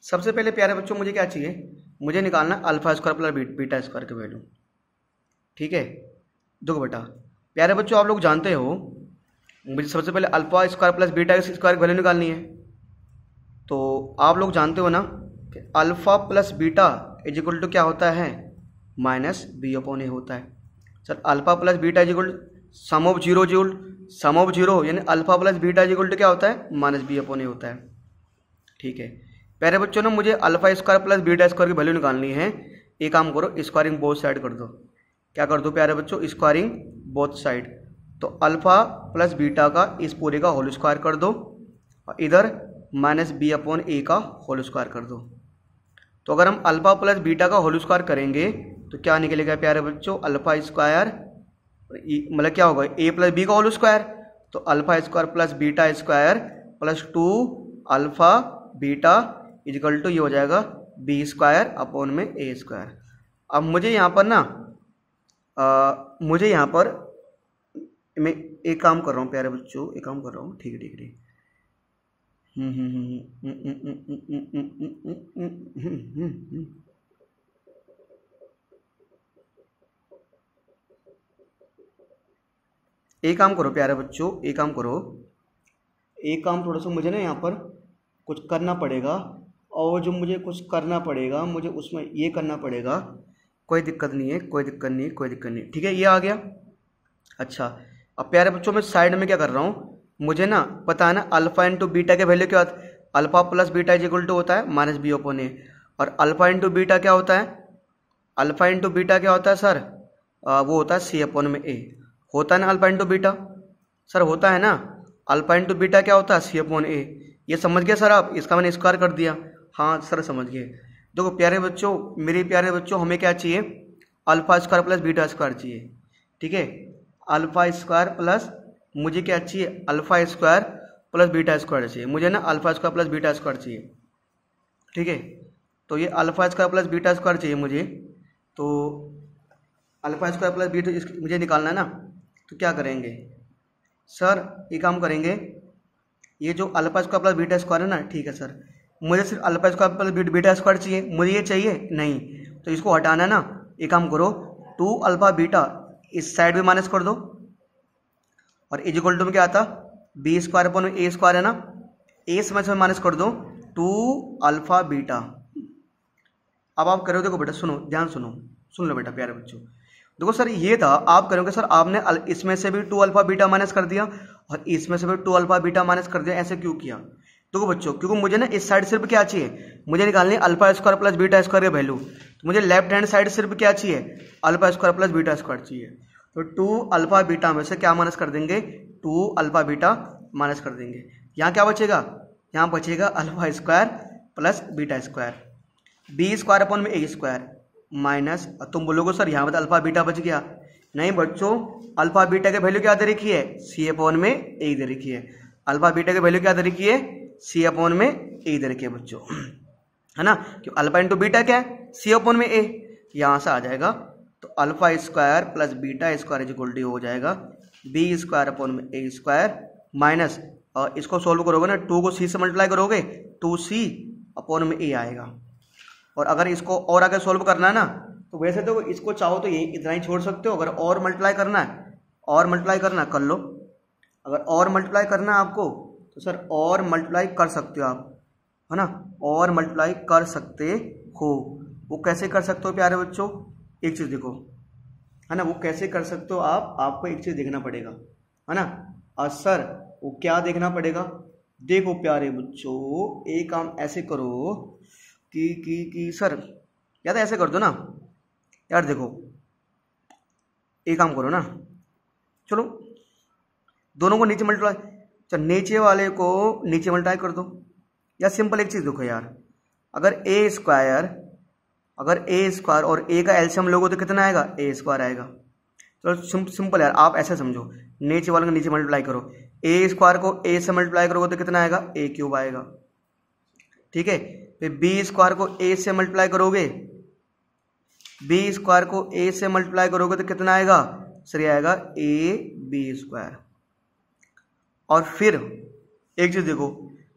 सबसे पहले प्यारे बच्चों मुझे क्या चाहिए, मुझे निकालना α² + β² की वैल्यू। ठीक है, देखो बेटा प्यारे बच्चों आप लोग जानते हो मुझे सबसे पहले α² + β² की वैल्यू निकालनी है। तो आप लोग जानते हो ना कि alpha plus beta is equal to क्या होता है, माइनस बी अपॉन ए होता है। Sir alpha plus beta is equal sum of zero जूल, सम ऑफ जीरो यानी alpha plus beta is equal to क्या होता है, माइनस बी अपॉन ए होता है। ठीक है प्यारे बच्चों ने मुझे alpha square plus beta square की वैल्यू निकालनी है। एक काम करो, स्क्वायरिंग बोथ साइड कर दो। क्या कर दो प्यारे बच्चों, स्क्वायरिंग बोथ साइड। तो अल्फा प्लस बीटा का इस पूरे का होल स्क्वायर कर दो और इधर माइनस बी अपॉन ए का होल स्क्वायर कर दो। तो अगर हम अल्फा प्लस बीटा का होल स्क्वायर करेंगे तो क्या निकलेगा प्यारे बच्चों, अल्फा स्क्वायर मतलब क्या होगा, ए प्लस बी का होल स्क्वायर। तो alpha square plus beta square plus 2 alpha beta equal to ये हो जाएगा बी स्क्वायर अपॉन में ए स्क्वायर। अब मुझे यहाँ पर ना मुझे यहाँ पर मैं एक काम कर रहा हूँ प्यारे बच्चों, एक काम कर रहा हूँ। ठीक है ठीक है ठीक। एक काम करो प्यारे बच्चों, एक काम करो, एक काम थोड़ा सा मुझे ना यहाँ पर कुछ करना पड़ेगा और जो मुझे कुछ करना पड़ेगा मुझे उसमें ये करना पड़ेगा। कोई दिक्कत नहीं है, कोई दिक्कत नहीं है, कोई दिक्कत नहीं। ठीक है ये आ गया। अच्छा अब प्यारे बच्चों मैं साइड में क्या कर रहा हूँ, मुझे ना पता है ना अल्फा इंटू बीटा के वैल्यू क्या होता है, alpha plus beta is equal to होता है माइनस बी अपॉन ए। और अल्फा इंटू बीटा क्या होता है, अल्फा इंटू बीटा क्या होता है सर, वो होता है सी अपॉन में ए। होता है ना अल्फा इंटू बीटा, सर होता है ना अल्फा इंटू बीटा क्या होता है, सी अपॉन ए। ये समझ गए सर आप, इसका मैंने स्क्वायर कर दिया। हाँ सर समझ गए। देखो प्यारे बच्चों, मेरे प्यारे बच्चों, हमें क्या चाहिए, alpha square plus beta square चाहिए। ठीक है अल्फा स्क्वायर प्लस मुझे क्या चाहिए, alpha square plus beta square चाहिए मुझे ना, alpha square plus beta square चाहिए। ठीक है तो ये alpha square plus beta square चाहिए मुझे। तो अल्फा स्क्वायर प्लस बीटा मुझे निकालना है ना, तो क्या करेंगे सर, ये काम करेंगे, ये जो alpha square plus beta square है ना, ठीक है सर मुझे सिर्फ alpha square plus beta square चाहिए, मुझे ये चाहिए नहीं, तो इसको हटाना है ना। एक काम करो 2 अल्फा बीटा इस साइड में माइनस कर दो और इज इक्वल टू में क्या आता, बी स्क्वायर अपॉन ए स्क्वायर है ना, ए से माइनस कर दो 2 अल्फा बीटा। अब आप करो, देखो बेटा सुनो, ध्यान सुनो, सुन लो बेटा प्यारे बच्चों। देखो सर ये था, आप करोगे सर आपने इसमें से भी 2 अल्फा बीटा माइनस कर दिया और इसमें से भी 2 अल्फा बीटा माइनस कर दिया, ऐसे क्यों किया। देखो बच्चों क्योंकि मुझे ना इस साइड सिर्फ क्या चाहिए, मुझे निकालनी है alpha square plus beta square की वैल्यू। तो मुझे लेफ्ट हैंड साइड सिर्फ क्या चाहिए, alpha square plus beta square चाहिए। तो 2 अल्फा बीटा में से क्या माइनस कर देंगे, 2 अल्फा बीटा माइनस कर देंगे। यहाँ क्या बचेगा, यहाँ बचेगा alpha square plus beta square, B square upon में ए स्क्वायर माइनस, तुम बोलोगे सर यहाँ पर अल्फा बीटा बच गया। नहीं बच्चों, अल्फा बीटा की वैल्यू क्या दे रखी है, सी अपॉन में ए दे रखी है। अल्फा बीटा की वैल्यू क्या दे रखी है, सी अपॉन में ए दे रखी है बच्चों, है ना, क्यों अल्फा इंटू बीटा क्या है, सी अपॉन में ए। यहाँ से आ जाएगा तो alpha square plus beta square is equal to हो जाएगा बी स्क्वायर अपॉन में ए स्क्वायर माइनस, और इसको सोल्व करोगे ना, 2 को सी से मल्टीप्लाई करोगे 2c अपॉन में ए आएगा। और अगर इसको और आगे सोल्व करना है ना, तो वैसे तो इसको चाहो तो यही इतना ही छोड़ सकते हो, अगर और मल्टीप्लाई करना है, और मल्टीप्लाई करना कर लो। अगर और मल्टीप्लाई करना है आपको तो सर और मल्टीप्लाई कर सकते हो आप, है ना, और मल्टीप्लाई कर सकते हो। वो कैसे कर सकते हो प्यारे बच्चों, एक चीज़ देखो, है ना, वो कैसे कर सकते हो आप, आपको एक चीज़ देखना पड़ेगा, है ना। और सर वो क्या देखना पड़ेगा, देखो प्यारे बच्चों एक काम ऐसे करो कि सर या तो ऐसे कर दो ना यार, देखो एक काम करो ना, चलो दोनों को नीचे मल्टीप्लाई, चल नीचे वाले को नीचे मल्टीप्लाई कर दो। या सिंपल एक चीज़ देखो यार, अगर ए स्क्वायर और ए का एलसीएम लोगो तो कितना आएगा, ए स्क्वायर आएगा। तो सिंपल यार, आप ऐसे समझो, नीचे वाले को नीचे मल्टीप्लाई करो, ए स्क्वायर को ए से मल्टीप्लाई करोगे तो कितना आएगा, ए क्यूब आएगा। ठीक है, फिर बी स्क्वायर को ए से मल्टीप्लाई करोगे, बी स्क्वायर को ए से मल्टीप्लाई करोगे तो कितना आएगा, सर आएगा ए बी स्क्वायर। और फिर एक चीज देखो,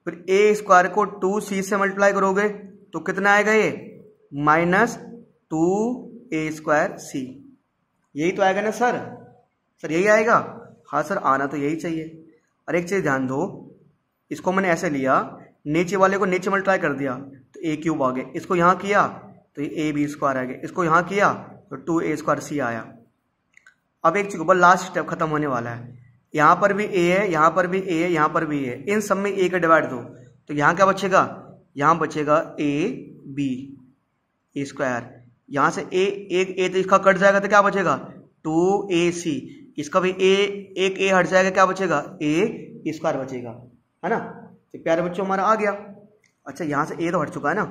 फिर ए स्क्वायर को 2c से मल्टीप्लाई करोगे तो कितना आएगा, ये माइनस 2a स्क्वायर सी। यही तो आएगा ना सर, यही आएगा। हाँ सर आना तो यही चाहिए। और एक चीज ध्यान दो, इसको मैंने ऐसे लिया, नीचे वाले को नीचे मल्टीप्लाई कर दिया तो ए क्यूब आ गया, इसको यहाँ किया तो ये AB² आ गया। इसको यहाँ किया तो 2A² आया। अब एक चीज ऊपर लास्ट स्टेप खत्म होने वाला है। यहाँ पर भी A है, यहाँ पर भी A है, यहाँ पर भी A है। इन सब में A का डिवाइड दो तो यहाँ क्या बचेगा, यहाँ बचेगा AB A²। यहाँ से एक A तो इसका कट जाएगा तो क्या बचेगा 2AC। इसका भी एक A हट जाएगा, क्या बचेगा A² बचेगा, है ना। तो प्यारे बच्चों हमारा आ गया। अच्छा यहाँ से A तो हट चुका है ना।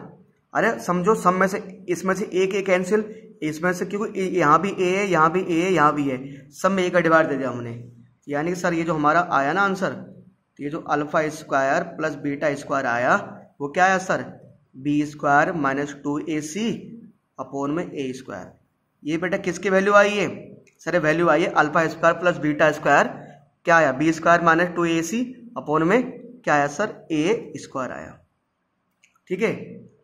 अरे समझो सब में से इसमें से एक A कैंसिल, इसमें से क्योंकि यहाँ भी A है, यहाँ भी A है, यहाँ भी है, सब में A का डिवाइड दे दिया हमने। यानी कि सर ये जो हमारा आया ना आंसर, तो ये जो α² प्लस β² आया वो क्या आया sir B² minus 2AC upon में A²। ये बेटा किसकी वैल्यू आई है सर, वैल्यू आई है α² प्लस β², क्या आया B² माइनस 2AC अपॉन में क्या आया सर A² आया। ठीक है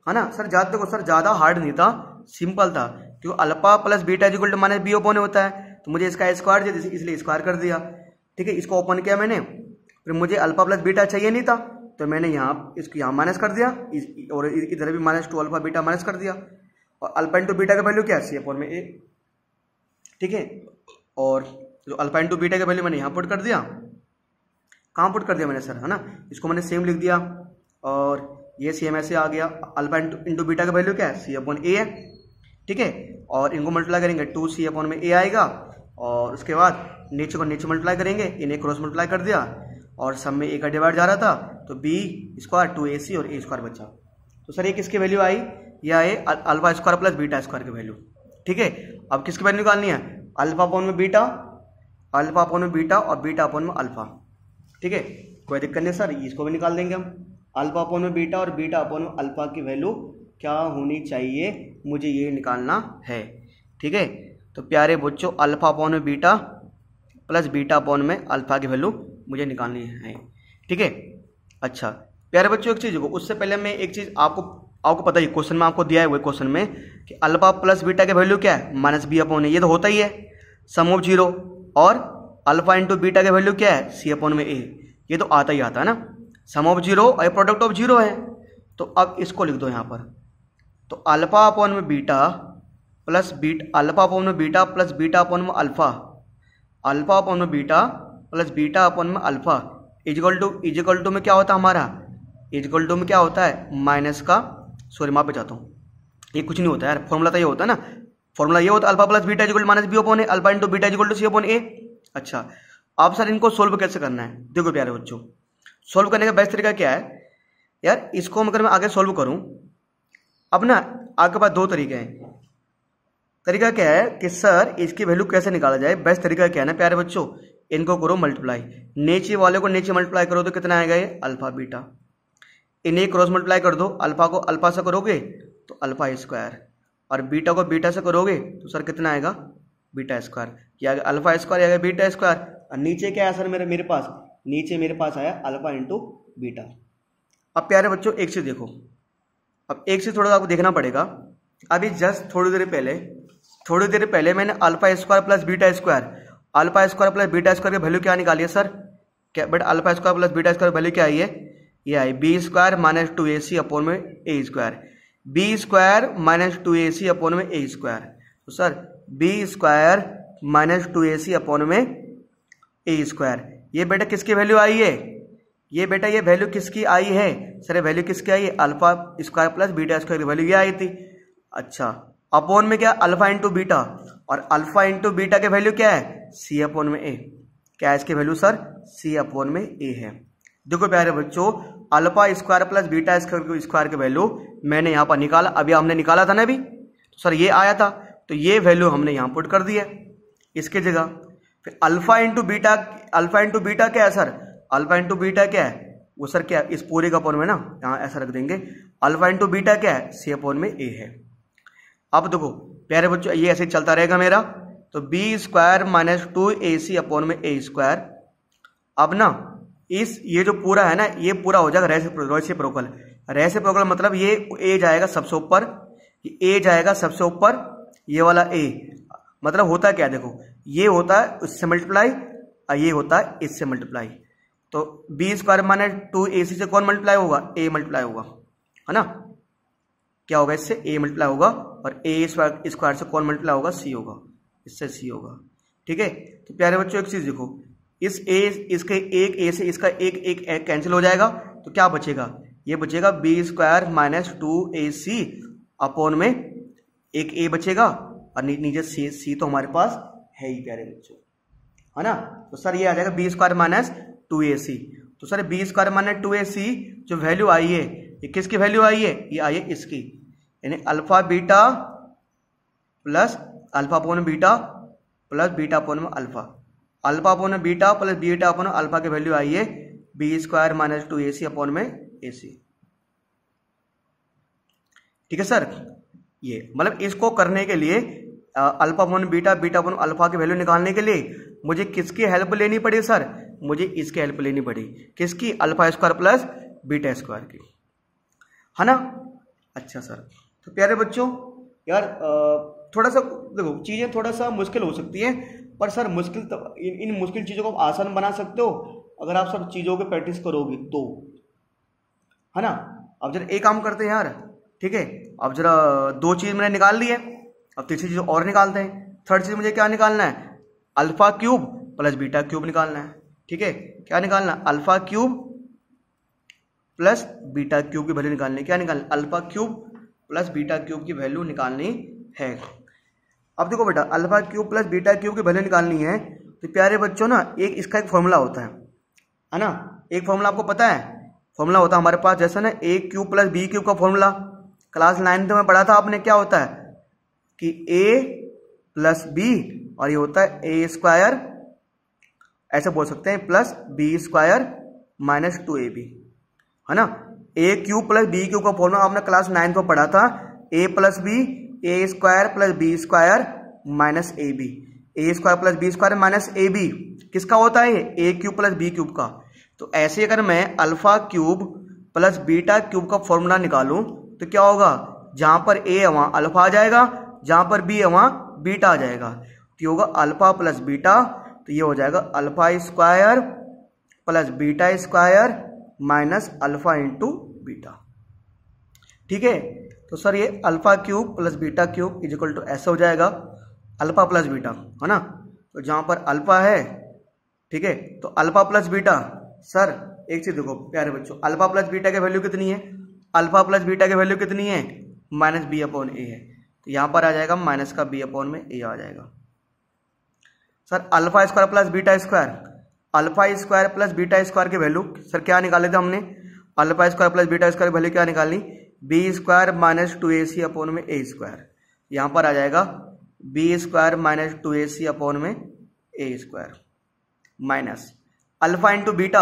ना सर। देखो सर ज़्यादा हार्ड नहीं था, सिंपल था, क्योंकि alpha plus beta equal to minus B upon होता है, तो मुझे इसका स्क्वायर चाहिए इसलिए स्क्वायर कर दिया। ठीक है, इसको ओपन किया मैंने, फिर मुझे अल्फा प्लस बीटा चाहिए नहीं था तो मैंने यहाँ इसको यहाँ माइनस कर दिया, और इधर भी माइनस 2 अल्फा बीटा माइनस कर दिया, और अल्फा इंटू बीटा का वैल्यू क्या है C अपॉन में A। ठीक है, और जो अल्फा इंटू बीटा का वैल्यू मैंने यहाँ पुट कर दिया, कहाँ पुट कर दिया मैंने सर, है ना, इसको मैंने सेम लिख दिया, और ये सेम ऐसे आ गया। अल्फा इंटू बीटा का वैल्यू क्या है C अपॉन A है। ठीक है, और इनको मल्टीप्लाई करेंगे 2C अपॉन में A आएगा, और उसके बाद नीचे को नीचे मल्टीप्लाई करेंगे, इन्हें क्रॉस मल्टीप्लाई कर दिया, और सब में A का डिवाइड जा रहा था तो B² 2AC और A² बचा। तो सर ये किसकी वैल्यू आई, यह है α² प्लस β² की वैल्यू। ठीक है, अब किसकी वैल्यू निकालनी है, अल्फा अपॉन में बीटा, अल्फा अपॉन में बीटा और बीटा अपॉन में अल्फा। ठीक है, कोई दिक्कत नहीं सर, इसको भी निकाल देंगे हम। अल्फा अपॉन में बीटा और बीटा अपॉन में अल्फा की वैल्यू क्या होनी चाहिए, मुझे ये निकालना है। ठीक है, तो प्यारे बच्चों अल्फा अपॉन में बीटा प्लस बीटा अपॉन में अल्फा की वैल्यू मुझे निकालनी है। ठीक है, अच्छा प्यारे बच्चों एक चीज़ को, उससे पहले मैं एक चीज़ आपको पता ही क्वेश्चन में आपको दिया है, वही क्वेश्चन में कि अल्फा प्लस बीटा की वैल्यू क्या है माइनस बी अपॉन ए, ये तो होता ही है सम ऑफ 0, और अल्फा इंटू बीटा की वैल्यू क्या है C अपॉन में A, ये तो आता ही आता है ना, सम ऑफ 0 और प्रोडक्ट ऑफ 0 है। तो अब इसको लिख दो यहाँ पर, तो अल्फा अपॉन में बीटा प्लस अल्फा अपॉन में बीटा प्लस बीटा अपॉन में अल्फा, अल्फा अपॉन में बीटा प्लस बीटा अपॉन में अल्फा इजिकल टू में क्या होता है हमारा, इजिकल टू में क्या होता है माइनस का, सॉरी माफ पे जाता हूँ, ये कुछ नहीं होता है यार, फॉर्मूला तो ये होता है ना, फॉर्मूला ये होता है alpha plus beta equal minus B upon A, alpha into beta equal to C upon A। अच्छा अब सर इनको सोल्व कैसे करना है, देखो प्यारे बच्चों सोल्व करने का बेस्ट तरीका क्या है यार, इसको अगर मैं आगे सोल्व करूं, अब ना आपके पास दो तरीके हैं। तरीका क्या है कि सर इसकी वैल्यू कैसे निकाला जाए, बेस्ट तरीका क्या है ना प्यारे बच्चों, इनको करो मल्टीप्लाई, नीचे वाले को नीचे मल्टीप्लाई करो तो कितना आएगा ये अल्फा बीटा, इन्हें क्रॉस मल्टीप्लाई कर दो, अल्फा को अल्फा से करोगे तो α², और बीटा को बीटा से करोगे तो सर कितना आएगा β², या α² या β², और नीचे क्या है सर मेरे पास, नीचे मेरे पास आया अल्फा इंटू बीटा। अब प्यारे बच्चों एक चीज देखो, अब एक चीज थोड़ा आपको देखना पड़ेगा, अभी जस्ट थोड़ी देर पहले मैंने α² प्लस β², α² प्लस β² की वैल्यू क्या निकाली है सर, क्या बट α² प्लस β² वैल्यू क्या आई है, ये आई B² माइनस 2AC अपॉन में A², B² minus 2AC upon में A², तो sir B² minus 2AC upon में A², ये बेटा किसकी वैल्यू आई है, ये बेटा ये वैल्यू किसकी आई है सर, वैल्यू किसकी आई है α² प्लस β² की वैल्यू ये आई थी। अच्छा अपॉन में क्या अल्फा इंटू बीटा, और अल्फा इंटू बीटा के वैल्यू क्या है C अपॉन में A, क्या है इसकी वैल्यू सर C अपॉन में A है। देखो प्यारे बच्चों α² प्लस β² की वैल्यू मैंने यहाँ पर निकाला, अभी हमने निकाला था ना अभी, तो सर ये आया था, तो ये वैल्यू हमने यहाँ पुट कर दी है इसके जगह। फिर अल्फा इंटू बीटा क्या है सर, अल्फा इंटू बीटा क्या है वो सर क्या है, इस पूरे का अपॉन में ना यहाँ ऐसा रख देंगे, अल्फा इंटू बीटा क्या है C अपॉन में A है। अब देखो प्यारे बच्चों ये ऐसे चलता रहेगा मेरा, तो B² माइनस 2AC अपॉन में A², अब ना ये जो पूरा है ना ये पूरा हो जाएगा रेसिप्रोकल, मतलब ये A जाएगा सबसे ऊपर, ये A जाएगा सबसे ऊपर, ये वाला A, मतलब होता क्या देखो, ये होता है इससे मल्टीप्लाई और ये होता है इससे मल्टीप्लाई, तो B² माइनस 2AC से कौन मल्टीप्लाई होगा, A मल्टीप्लाई होगा, है ना। क्या होगा, इससे ए मल्टीप्लाई होगा और ए स्क्वायर से कौन मल्टीप्लाई होगा, सी होगा, इससे सी होगा। ठीक है, तो प्यारे बच्चों एक चीज देखो, इस ए इसके एक ए से इसका एक कैंसिल हो जाएगा, तो क्या बचेगा, ये बचेगा B square minus 2ac upon में एक ए बचेगा और नीचे सी तो हमारे पास है ही प्यारे बच्चों, है ना। तो सर ये आ जाएगा बी स्क्वायर माइनस 2ac। तो sir B square minus 2ac जो वैल्यू आई है, ये किसकी वैल्यू आई है, ये आई है इसकी, यानी alpha beta plus alpha upon beta plus beta upon में alpha, alpha upon beta plus beta upon alpha की वैल्यू आई है B square minus 2ac upon में ac। ठीक है सर, ये मतलब इसको करने के लिए alpha upon beta beta upon alpha की वैल्यू निकालने के लिए मुझे किसकी हेल्प लेनी पड़ी सर, मुझे इसकी हेल्प लेनी पड़ी, किसकी, alpha square plus beta square की, है ना। अच्छा सर, तो प्यारे बच्चों यार थोड़ा सा देखो चीज़ें थोड़ा सा मुश्किल हो सकती है, पर सर मुश्किल इन मुश्किल चीज़ों को आप आसान बना सकते हो अगर आप सब चीज़ों की प्रैक्टिस करोगे तो, है ना। अब जरा एक काम करते हैं यार, ठीक है, अब जरा दो चीज़ मैंने निकाल ली है, अब तीसरी चीज़ और निकालते हैं। थर्ड चीज़ मुझे क्या निकालना है, alpha cube plus beta cube निकालना है। ठीक है, क्या निकालना, alpha cube plus beta cube की वैल्यू निकालनी, क्या निकालना, alpha cube plus beta cube की वैल्यू निकालनी है। अब देखो बेटा, alpha cube plus beta cube की वैल्यू निकालनी है, तो प्यारे बच्चों ना इसका एक फॉर्मूला होता है ना, एक फॉर्मूला आपको पता है, फॉर्मूला होता है हमारे पास, जैसे ना A cube plus B cube का फॉर्मूला क्लास 9th में पढ़ा था आपने, क्या होता है कि ए प्लस बी और ये होता है ए स्क्वायर, ऐसे बोल सकते हैं, plus B square minus 2ab, है ना। A cube plus B cube का फॉर्मूला आपने क्लास 9th में पढ़ा था, A plus B A square plus B square minus A B, A square plus B square minus A B किसका होता है, A cube plus B cube का। तो ऐसे अगर मैं alpha cube plus beta cube का फॉर्मूला निकालूं तो क्या होगा, जहां पर ए है वहां अल्फा आ जाएगा, जहां पर बी है वहां बीटा आ जाएगा, तो ये होगा अल्फा प्लस बीटा, तो ये हो जाएगा alpha square plus beta square minus alpha into beta. ठीक है, तो सर ये alpha cube plus beta cube is equal to ऐसे हो जाएगा, अल्फा प्लस बीटा, है ना। तो जहां पर अल्फा है, ठीक है, तो अल्फा प्लस बीटा, सर एक चीज देखो प्यारे बच्चों, अल्फा प्लस बीटा की वैल्यू कितनी है, अल्फा प्लस बीटा की वैल्यू कितनी है, माइनस बी अपॉन ए है, तो यहां पर आ जाएगा माइनस का बी अपॉन में ए आ जाएगा। Sir alpha square plus beta square, alpha square plus beta square की वैल्यू सर क्या निकाले थे हमने, alpha square plus beta square की वैल्यू क्या निकालनी, B square minus 2ac upon में ए स्क्वायर, यहां पर आ जाएगा B square minus 2ac upon में A square minus alpha into beta,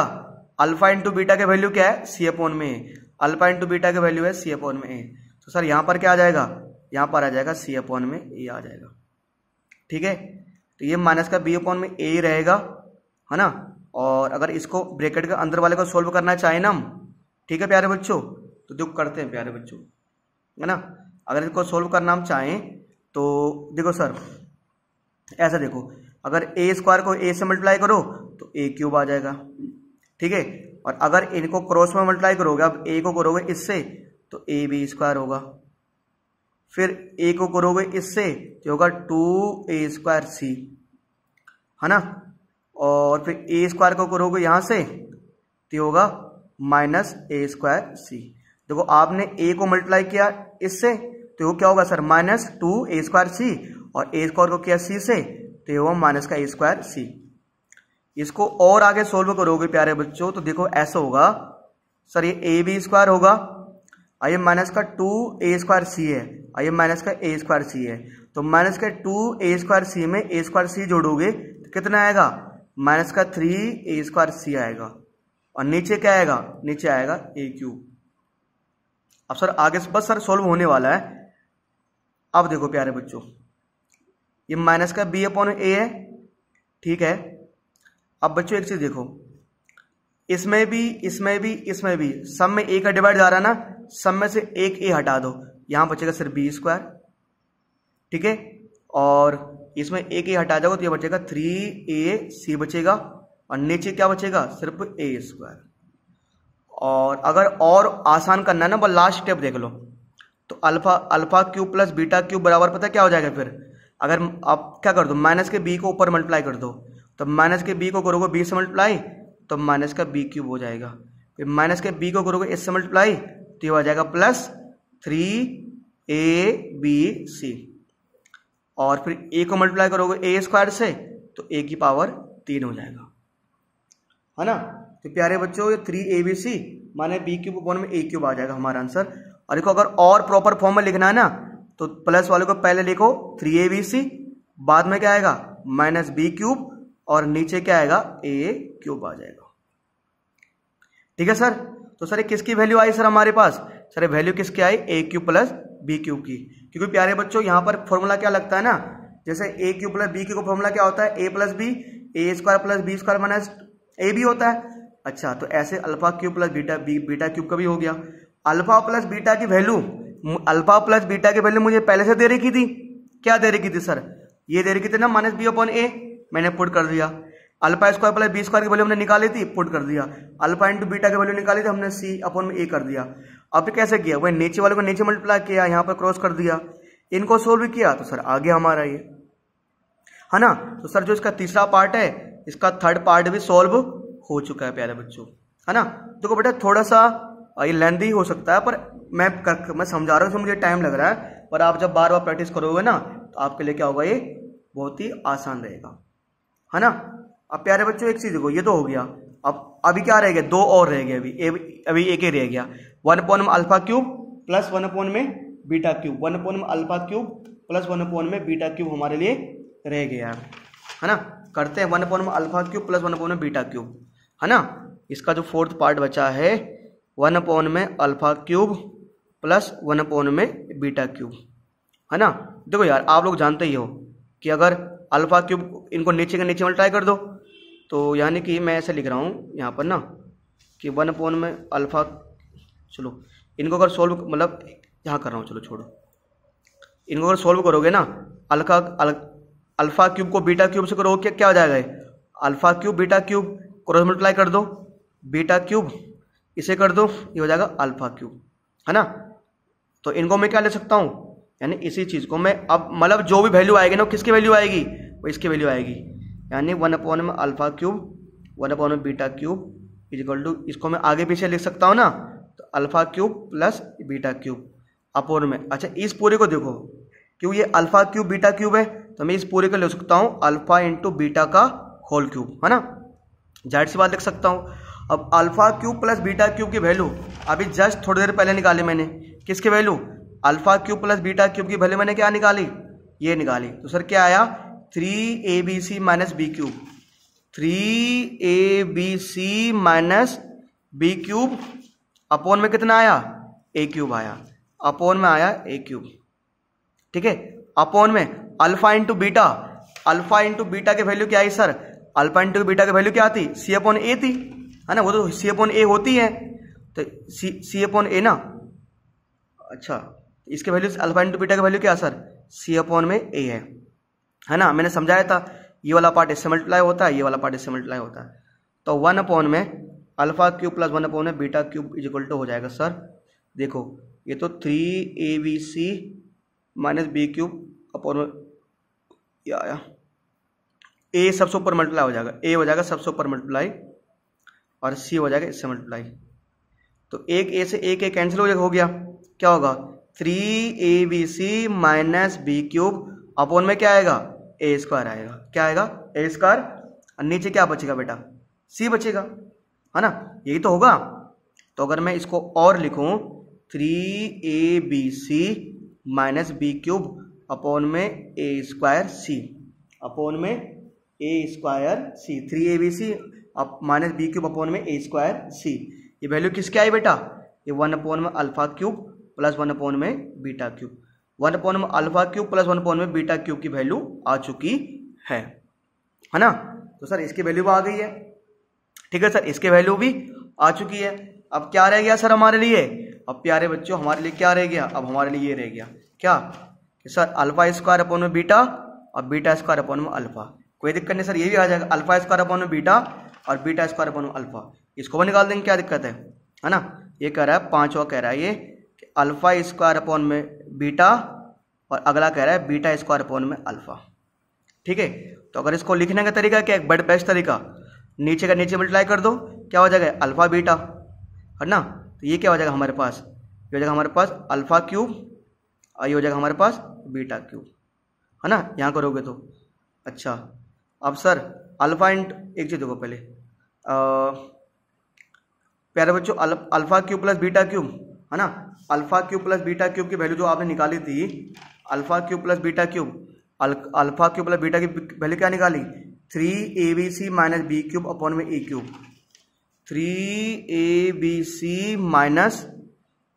alpha into beta की वैल्यू क्या है, सी अपॉन में ए, अल्फा इंटू बीटा की वैल्यू है सी अपॉन में ए, तो सर यहां पर क्या आ जाएगा, यहां पर आ जाएगा सी अपॉन में ए आ जाएगा। ठीक है, तो ये माइनस का बी अपॉन में ए रहेगा, है ना। और अगर इसको ब्रैकेट के अंदर वाले को सोल्व करना चाहे ना हम, ठीक है प्यारे बच्चों, तो देखो करते हैं प्यारे बच्चों, है ना। अगर इसको सोल्व करना हम चाहें तो देखो सर ऐसा देखो, अगर ए स्क्वायर को ए से मल्टीप्लाई करो तो ए क्यूब आ जाएगा, ठीक है, और अगर इनको क्रॉस में मल्टीप्लाई करोगे, अब ए को करोगे इससे तो ए बी स्क्वायर होगा, फिर ए को करोगे इससे तो होगा 2a स्क्वायर सी, है ना, और फिर ए स्क्वायर को करोगे यहां से तो होगा माइनस ए स्क्वायर सी। देखो आपने ए को मल्टीप्लाई किया इससे तो वो क्या होगा सर, माइनस 2a स्क्वायर सी, और ए स्क्वायर को किया सी से तो ये होगा माइनस का ए स्क्वायर सी। इसको और आगे सोल्व करोगे प्यारे बच्चों तो देखो ऐसा होगा सर, ये ए बी स्क्वायर होगा, आइए माइनस का 2a स्क्वायर सी है, आइए माइनस का ए स्क्वायर सी है, तो माइनस का 2a स्क्वायर सी में ए स्क्वायर सी जोड़ोगे तो कितना आएगा, माइनस का 3a स्क्वायर सी आएगा, और नीचे क्या आएगा, नीचे आएगा ए क्यूब। अब सर आगे बस सर सोल्व होने वाला है। अब देखो प्यारे बच्चों, ये माइनस का बी अपॉन ए है, ठीक है। अब बच्चों एक चीज देखो, इसमें भी इसमें भी इसमें भी सब में ए का डिवाइड जा रहा है ना, सब में से एक ए हटा दो, यहां बचेगा सिर्फ बी स्क्वायर, ठीक है, और इसमें एक ए हटा जाओगे तो ये बचेगा 3ac बचेगा, और नीचे क्या बचेगा, सिर्फ ए स्क्वायर। और अगर और आसान करना है ना, बस लास्ट स्टेप देख लो, तो alpha cube plus beta cube बराबर पता क्या हो जाएगा फिर, अगर आप क्या कर दो माइनस के बी को ऊपर मल्टीप्लाई कर दो, तो माइनस के बी को करोगे बी से मल्टीप्लाई तो माइनस का बी क्यूब हो जाएगा, फिर माइनस के बी को करोगे इससे मल्टीप्लाई तो ये हो जाएगा प्लस 3ab और फिर ए को मल्टीप्लाई करोगे ए स्क्वायर से तो ए की पावर 3 हो जाएगा, है ना। तो प्यारे बच्चों ये 3abc माने बी क्यूब अपॉन में ए क्यूब आ जाएगा हमारा आंसर। और देखो अगर और प्रॉपर फॉर्म में लिखना है ना तो प्लस वाले को पहले लिखो 3abc, बाद में क्या आएगा माइनस बी क्यूब और नीचे क्या आएगा ए क्यूब आ जाएगा। ठीक है सर। तो सर किसकी वैल्यू आई सर हमारे पास, सर वैल्यू किसकी आई ए क्यूब प्लस बी क्यूब की, क्योंकि प्यारे बच्चों यहाँ पर फॉर्मूला क्या लगता है ना, जैसे A cube plus B cube का फॉर्मूला क्या होता है A plus B, A square plus B square minus A B होता है। अच्छा तो ऐसे alpha cube plus beta cube का भी हो गया। अल्फा प्लस बीटा की वैल्यू, अल्फा प्लस बीटा की वैल्यू मुझे पहले से दे रखी थी, क्या दे रखी थी सर, ये दे रखी थी ना माइनस बी अपॉन ए, मैंने पुट कर दिया। Alpha square plus B square की वैल्यू हमने निकाली थी, पुट कर दिया। अल्फा इंटू बीटा की वैल्यू निकाली थी हमने सी अपॉन में ए कर दिया। अब कैसे किया, वह नीचे वाले को नीचे मल्टीप्लाई किया, यहाँ पर क्रॉस कर दिया, इनको सोल्व किया तो सर आ गया हमारा ये, है ना। तो सर जो इसका तीसरा पार्ट है इसका थर्ड पार्ट भी सॉल्व हो चुका है प्यारे बच्चों, है ना। देखो बेटा थोड़ा सा ये लेंथी हो सकता है पर मैं समझा रहा हूँ, मुझे टाइम लग रहा है, पर आप जब बार बार प्रैक्टिस करोगे ना तो आपके लिए क्या होगा ये बहुत ही आसान रहेगा, है ना। अब प्यारे बच्चों एक चीज देखो, ये तो हो गया, अब अभी क्या रह गया, दो और रह गए, अभी एक ही रह गया, 1 में अल्फा क्यूब प्लस 1 में बीटा क्यूब, 1 में अल्फा क्यूब प्लस 1 में बीटा क्यूब हमारे लिए रह गया, है ना। करते हैं 1 में अल्फा क्यूब प्लस 1 में बीटा क्यूब, है ना। इसका जो फोर्थ पार्ट बचा है 1 में अल्फा क्यूब प्लस 1 में बीटा क्यूब, है ना। देखो यार आप लोग जानते ही हो कि अगर अल्फा क्यूब इनको नीचे के नीचे मल्टीप्लाई कर दो तो यानी कि मैं ऐसे लिख रहा हूँ यहाँ पर ना कि 1 में अल्फा, चलो इनको अगर सोल्व मतलब यहाँ कर रहा हूँ, चलो छोड़ो, इनको अगर सोल्व करोगे ना अल्फा क्यूब को बीटा क्यूब से करोगे क्या हो जाएगा, alpha cube beta cube cross multiply कर दो, बीटा क्यूब इसे कर दो, ये हो जाएगा अल्फा क्यूब, है ना। तो इनको मैं क्या ले सकता हूँ, यानी इसी चीज़ को मैं अब मतलब जो भी वैल्यू आएगी ना किसकी वैल्यू आएगी, वो इसकी वैल्यू आएगी, यानी 1 में अल्फा क्यूब 1 में बीटा क्यूब इक्वल टू, इसको मैं आगे पीछे लिख सकता हूँ ना, तो alpha cube plus beta cube upon में, अच्छा इस पूरे को देखो क्यों ये अल्फा क्यूब बीटा क्यूब है तो मैं इस पूरे को ले सकता हूँ अल्फा इंटू बीटा का होल क्यूब, है ना, जाहिर सी बात लिख सकता हूँ। अब alpha cube plus beta cube की वैल्यू अभी जस्ट थोड़ी देर पहले निकाली मैंने, किसकी value, alpha cube plus beta cube की वैल्यू मैंने क्या निकाली, ये निकाली, तो सर क्या आया 3abc minus B cube, 3abc minus B cube upon में कितना आया ए क्यूब आया, अपोन में आया ए क्यूब, ठीक है। अपोन में alpha into beta, alpha into beta की वैल्यू क्या आई सर, अल्फा इंटू बीटा की वैल्यू क्या थी, सी अपॉन ए थी, है ना, वो तो सी अपॉन ए होती है, तो सी अपॉन ए ना, अच्छा इसके वैल्यू अल्फा इंटू बीटा की वैल्यू क्या सर, सी अपॉन में ए है ना। मैंने समझाया था ये वाला पार्ट इससे मल्टीप्लाई होता है, ये वाला पार्ट इससे मल्टीप्लाई होता है, तो 1 में अल्फा क्यूब प्लस 1 में beta cube is equal to हो जाएगा सर, देखो ये तो 3abc minus B cube upon में ये आया, ए सबसे ऊपर मल्टीप्लाई हो जाएगा, ए हो जाएगा सबसे ऊपर मल्टीप्लाई और सी हो जाएगा इससे मल्टीप्लाई, तो एक ए से एक ए कैंसिल हो गया, क्या होगा 3abc minus B cube upon में क्या आएगा ए स्क्वायर आएगा, क्या आएगा ए स्क्वायर, और नीचे क्या बचेगा बेटा सी बचेगा, है ना, यही तो होगा। तो अगर मैं इसको और लिखूं 3abc minus B cube upon में ए स्क्वायर सी, अपॉन में A square C, 3abc minus B cube upon में ए स्क्वायर सी, ये वैल्यू किसकी आई बेटा, ये 1 में अल्फा क्यूब प्लस 1 में बीटा क्यूब, 1 में अल्फा क्यूब प्लस 1 में बीटा क्यूब की वैल्यू आ चुकी है ना। तो सर इसकी वैल्यू आ गई है, ठीक है सर, इसकी वैल्यू भी आ चुकी है। अब क्या रह गया सर हमारे लिए, अब प्यारे बच्चों हमारे लिए क्या रह गया, अब हमारे लिए ये रह गया क्या कि सर अल्फा स्क्वायर अपॉन में बीटा और बीटा स्क्वायर अपॉन में अल्फा, कोई दिक्कत नहीं सर, ये भी आ जाएगा अल्फा स्क्वायर अपॉन में बीटा और बीटा स्क्वायर अपॉन में अल्फा, इसको भी निकाल देंगे, क्या दिक्कत है ना। ये कह रहा है पांचवा कह रहा है ये कि अल्फा स्क्वायर अपॉन में बीटा, और अगला कह रहा है बीटा स्क्वायर अपॉन में अल्फा। ठीक है, तो अगर इसको लिखने का तरीका क्या है, बड़ा बेस्ट तरीका, नीचे का नीचे मल्टीप्लाई कर दो, क्या हो जाएगा अल्फा बीटा, है ना। तो ये क्या हो जाएगा हमारे पास, ये हो जाएगा हमारे पास अल्फा क्यूब, और ये हो जाएगा हमारे पास बीटा क्यूब, है ना, यहाँ करोगे तो। अच्छा, अब सर अल्फा इंट, एक चीज देखो पहले प्यारे बच्चों, alpha cube plus beta cube, है ना, alpha cube plus beta cube की वैल्यू जो आपने निकाली थी, alpha cube plus beta cube, alpha cube plus beta की वैल्यू क्या निकाली, 3abc minus B cube upon में A cube, 3abc minus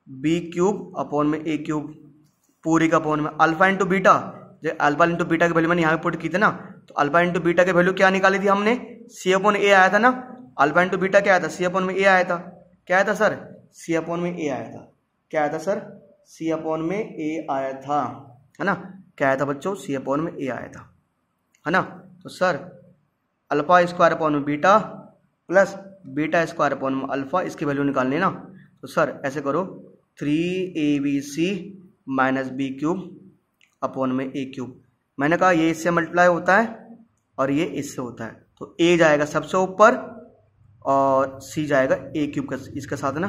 B cube upon में ए क्यूब, पूरी का अपॉन में अल्फा इंटू बीटा, जो अल्फा इंटू बीटा की वैल्यू मैंने यहाँ पे पुट की थी ना, तो अल्फा इंटू बीटा की वैल्यू क्या निकाली थी हमने, सी अपॉन ए आया था ना, अल्फा इंटू बीटा क्या आया था, सी अपॉन में ए आया था, क्या आया था सर, सी अपॉन में ए आया था, क्या आया था सर, सी अपॉन में ए आया था, है ना, क्या आया था बच्चों, सी अपॉन में ए आया था, है ना। तो सर अल्फा स्क्वायर अपॉन में beta plus beta square upon में अल्फा, इसकी वैल्यू निकालनी है ना, तो सर ऐसे करो 3abc minus B cube upon में ए क्यूब, मैंने कहा ये इससे मल्टीप्लाई होता है और ये इससे होता है, तो ए जाएगा सबसे ऊपर और सी जाएगा ए क्यूब का इसके साथ ना,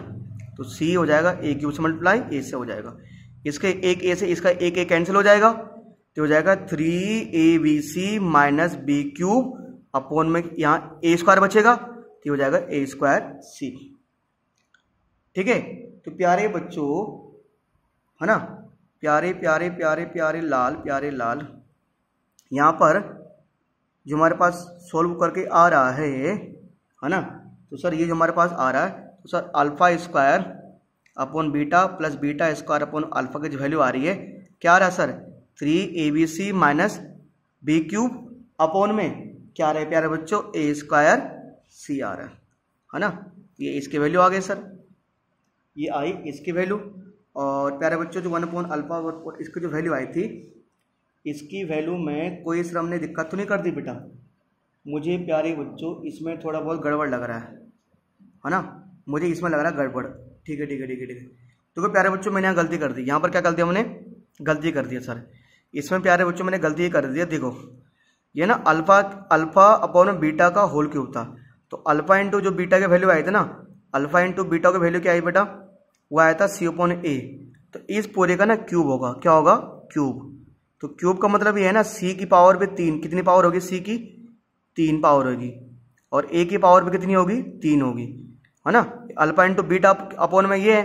तो सी हो जाएगा ए क्यूब से मल्टीप्लाई ए से हो जाएगा, इसके एक ए से इसका एक ए कैंसिल हो जाएगा, तो हो जाएगा 3abc minus B cube upon में यहाँ ए स्क्वायर बचेगा, तो हो जाएगा ए स्क्वायर सी। ठीक है, तो प्यारे बच्चों, है ना, प्यारे प्यारे प्यारे प्यारे लाल, प्यारे लाल, यहाँ पर जो हमारे पास सोल्व करके आ रहा है ना, तो सर ये जो हमारे पास आ रहा है, तो sir alpha square upon beta plus beta square upon alpha की जो वैल्यू आ रही है, क्या आ रहा है sir, 3abc minus B cube upon में क्या आ रहा है प्यारे बच्चों, ए स्क्वायर सी आ रहा है ना, ये इसकी वैल्यू आ गई सर, ये आई इसकी वैल्यू, और प्यारे बच्चों जो 1 अपॉन अल्फा इसकी जो वैल्यू आई थी, इसकी वैल्यू में कोई सर हमने दिक्कत तो नहीं कर दी बेटा, मुझे प्यारे बच्चों इसमें थोड़ा बहुत गड़बड़ लग रहा है ना, मुझे इसमें लग रहा है गड़बड़। ठीक है ठीक है ठीक है ठीक है, तो प्यारे बच्चों मैंने यहाँ गलती कर दी, यहाँ पर क्या कर दिया मैंने, गलती कर दिया सर, इसमें प्यारे बच्चों मैंने गलती कर दिया, देखो ये ना अल्फा अपॉन बीटा का होल क्यूब था, तो अल्फा इंटू जो बीटा के वैल्यू आए थे ना, अल्फा इंटू बीटा की वैल्यू क्या आई बेटा, वो आया था सी अपॉन ए, तो इस पूरे का ना क्यूब होगा, क्या होगा, क्यूब, तो क्यूब का मतलब ये है ना सी की पावर पे 3, कितनी पावर होगी, सी की 3 पावर होगी, और ए की पावर पे कितनी होगी, 3 होगी, है ना, अल्फा इंटू बीटा अपॉन में ये है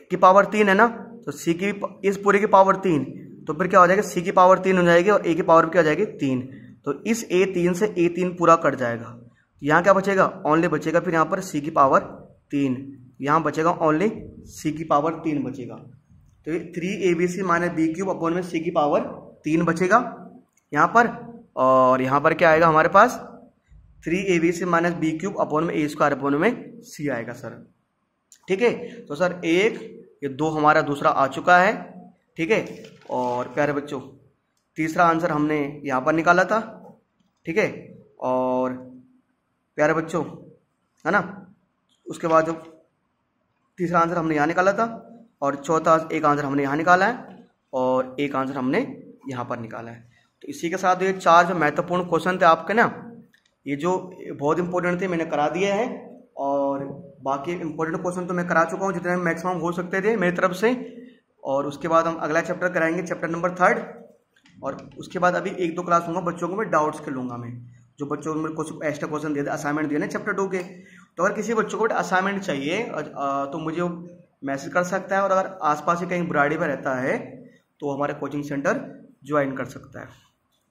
कि पावर 3 है ना, तो सी की इस पूरे की पावर 3, तो फिर क्या हो जाएगा, सी की पावर 3 हो जाएगी और ए की पावर क्या हो जाएगी 3, तो इस a3 से a3 पूरा कट जाएगा, यहाँ क्या बचेगा, ओनली बचेगा फिर यहाँ पर सी की पावर 3, यहाँ बचेगा ओनली सी की पावर 3 बचेगा, तो 3abc minus B cube upon में सी की पावर 3 बचेगा यहाँ पर, और यहाँ पर क्या आएगा हमारे पास 3abc minus B cube upon में ए स्क्वायर अपॉन में सी आएगा सर। ठीक है, तो सर एक ये 2 हमारा दूसरा आ चुका है। ठीक है, और प्यारे बच्चों तीसरा आंसर हमने यहाँ पर निकाला था। ठीक है, और प्यारे बच्चों है ना, उसके बाद जो तीसरा आंसर हमने यहाँ निकाला था, और चौथा एक आंसर हमने यहाँ निकाला है, और एक आंसर हमने यहाँ पर निकाला है। तो इसी के साथ ये 4 जो महत्वपूर्ण क्वेश्चन थे आपके ना, ये जो बहुत इंपॉर्टेंट थे मैंने करा दिए हैं, और बाकी इंपॉर्टेंट क्वेश्चन तो मैं करा चुका हूँ जितने मैक्सिमम हो सकते थे मेरी तरफ से। और उसके बाद हम अगला चैप्टर कराएंगे, चैप्टर नंबर 3, और उसके बाद अभी 1-2 क्लास होगा बच्चों को मैं डाउट्स के लूँगा, मैं जो बच्चों को कुछ एक्स्ट्रा क्वेश्चन दे दे, असाइनमेंट दिए ना चैप्टर 2 के। तो अगर किसी बच्चों को असाइनमेंट चाहिए तो मुझे मैसेज कर सकता है, और अगर आसपास ही कहीं बुराड़ी में रहता है तो हमारे कोचिंग सेंटर ज्वाइन कर सकता है।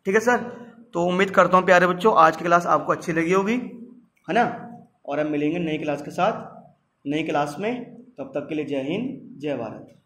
ठीक है सर, तो उम्मीद करता हूँ प्यारे बच्चों आज की क्लास आपको अच्छी लगी होगी, है ना, और हम मिलेंगे नई क्लास के साथ नई क्लास में। तब तक के लिए जय हिंद, जय भारत।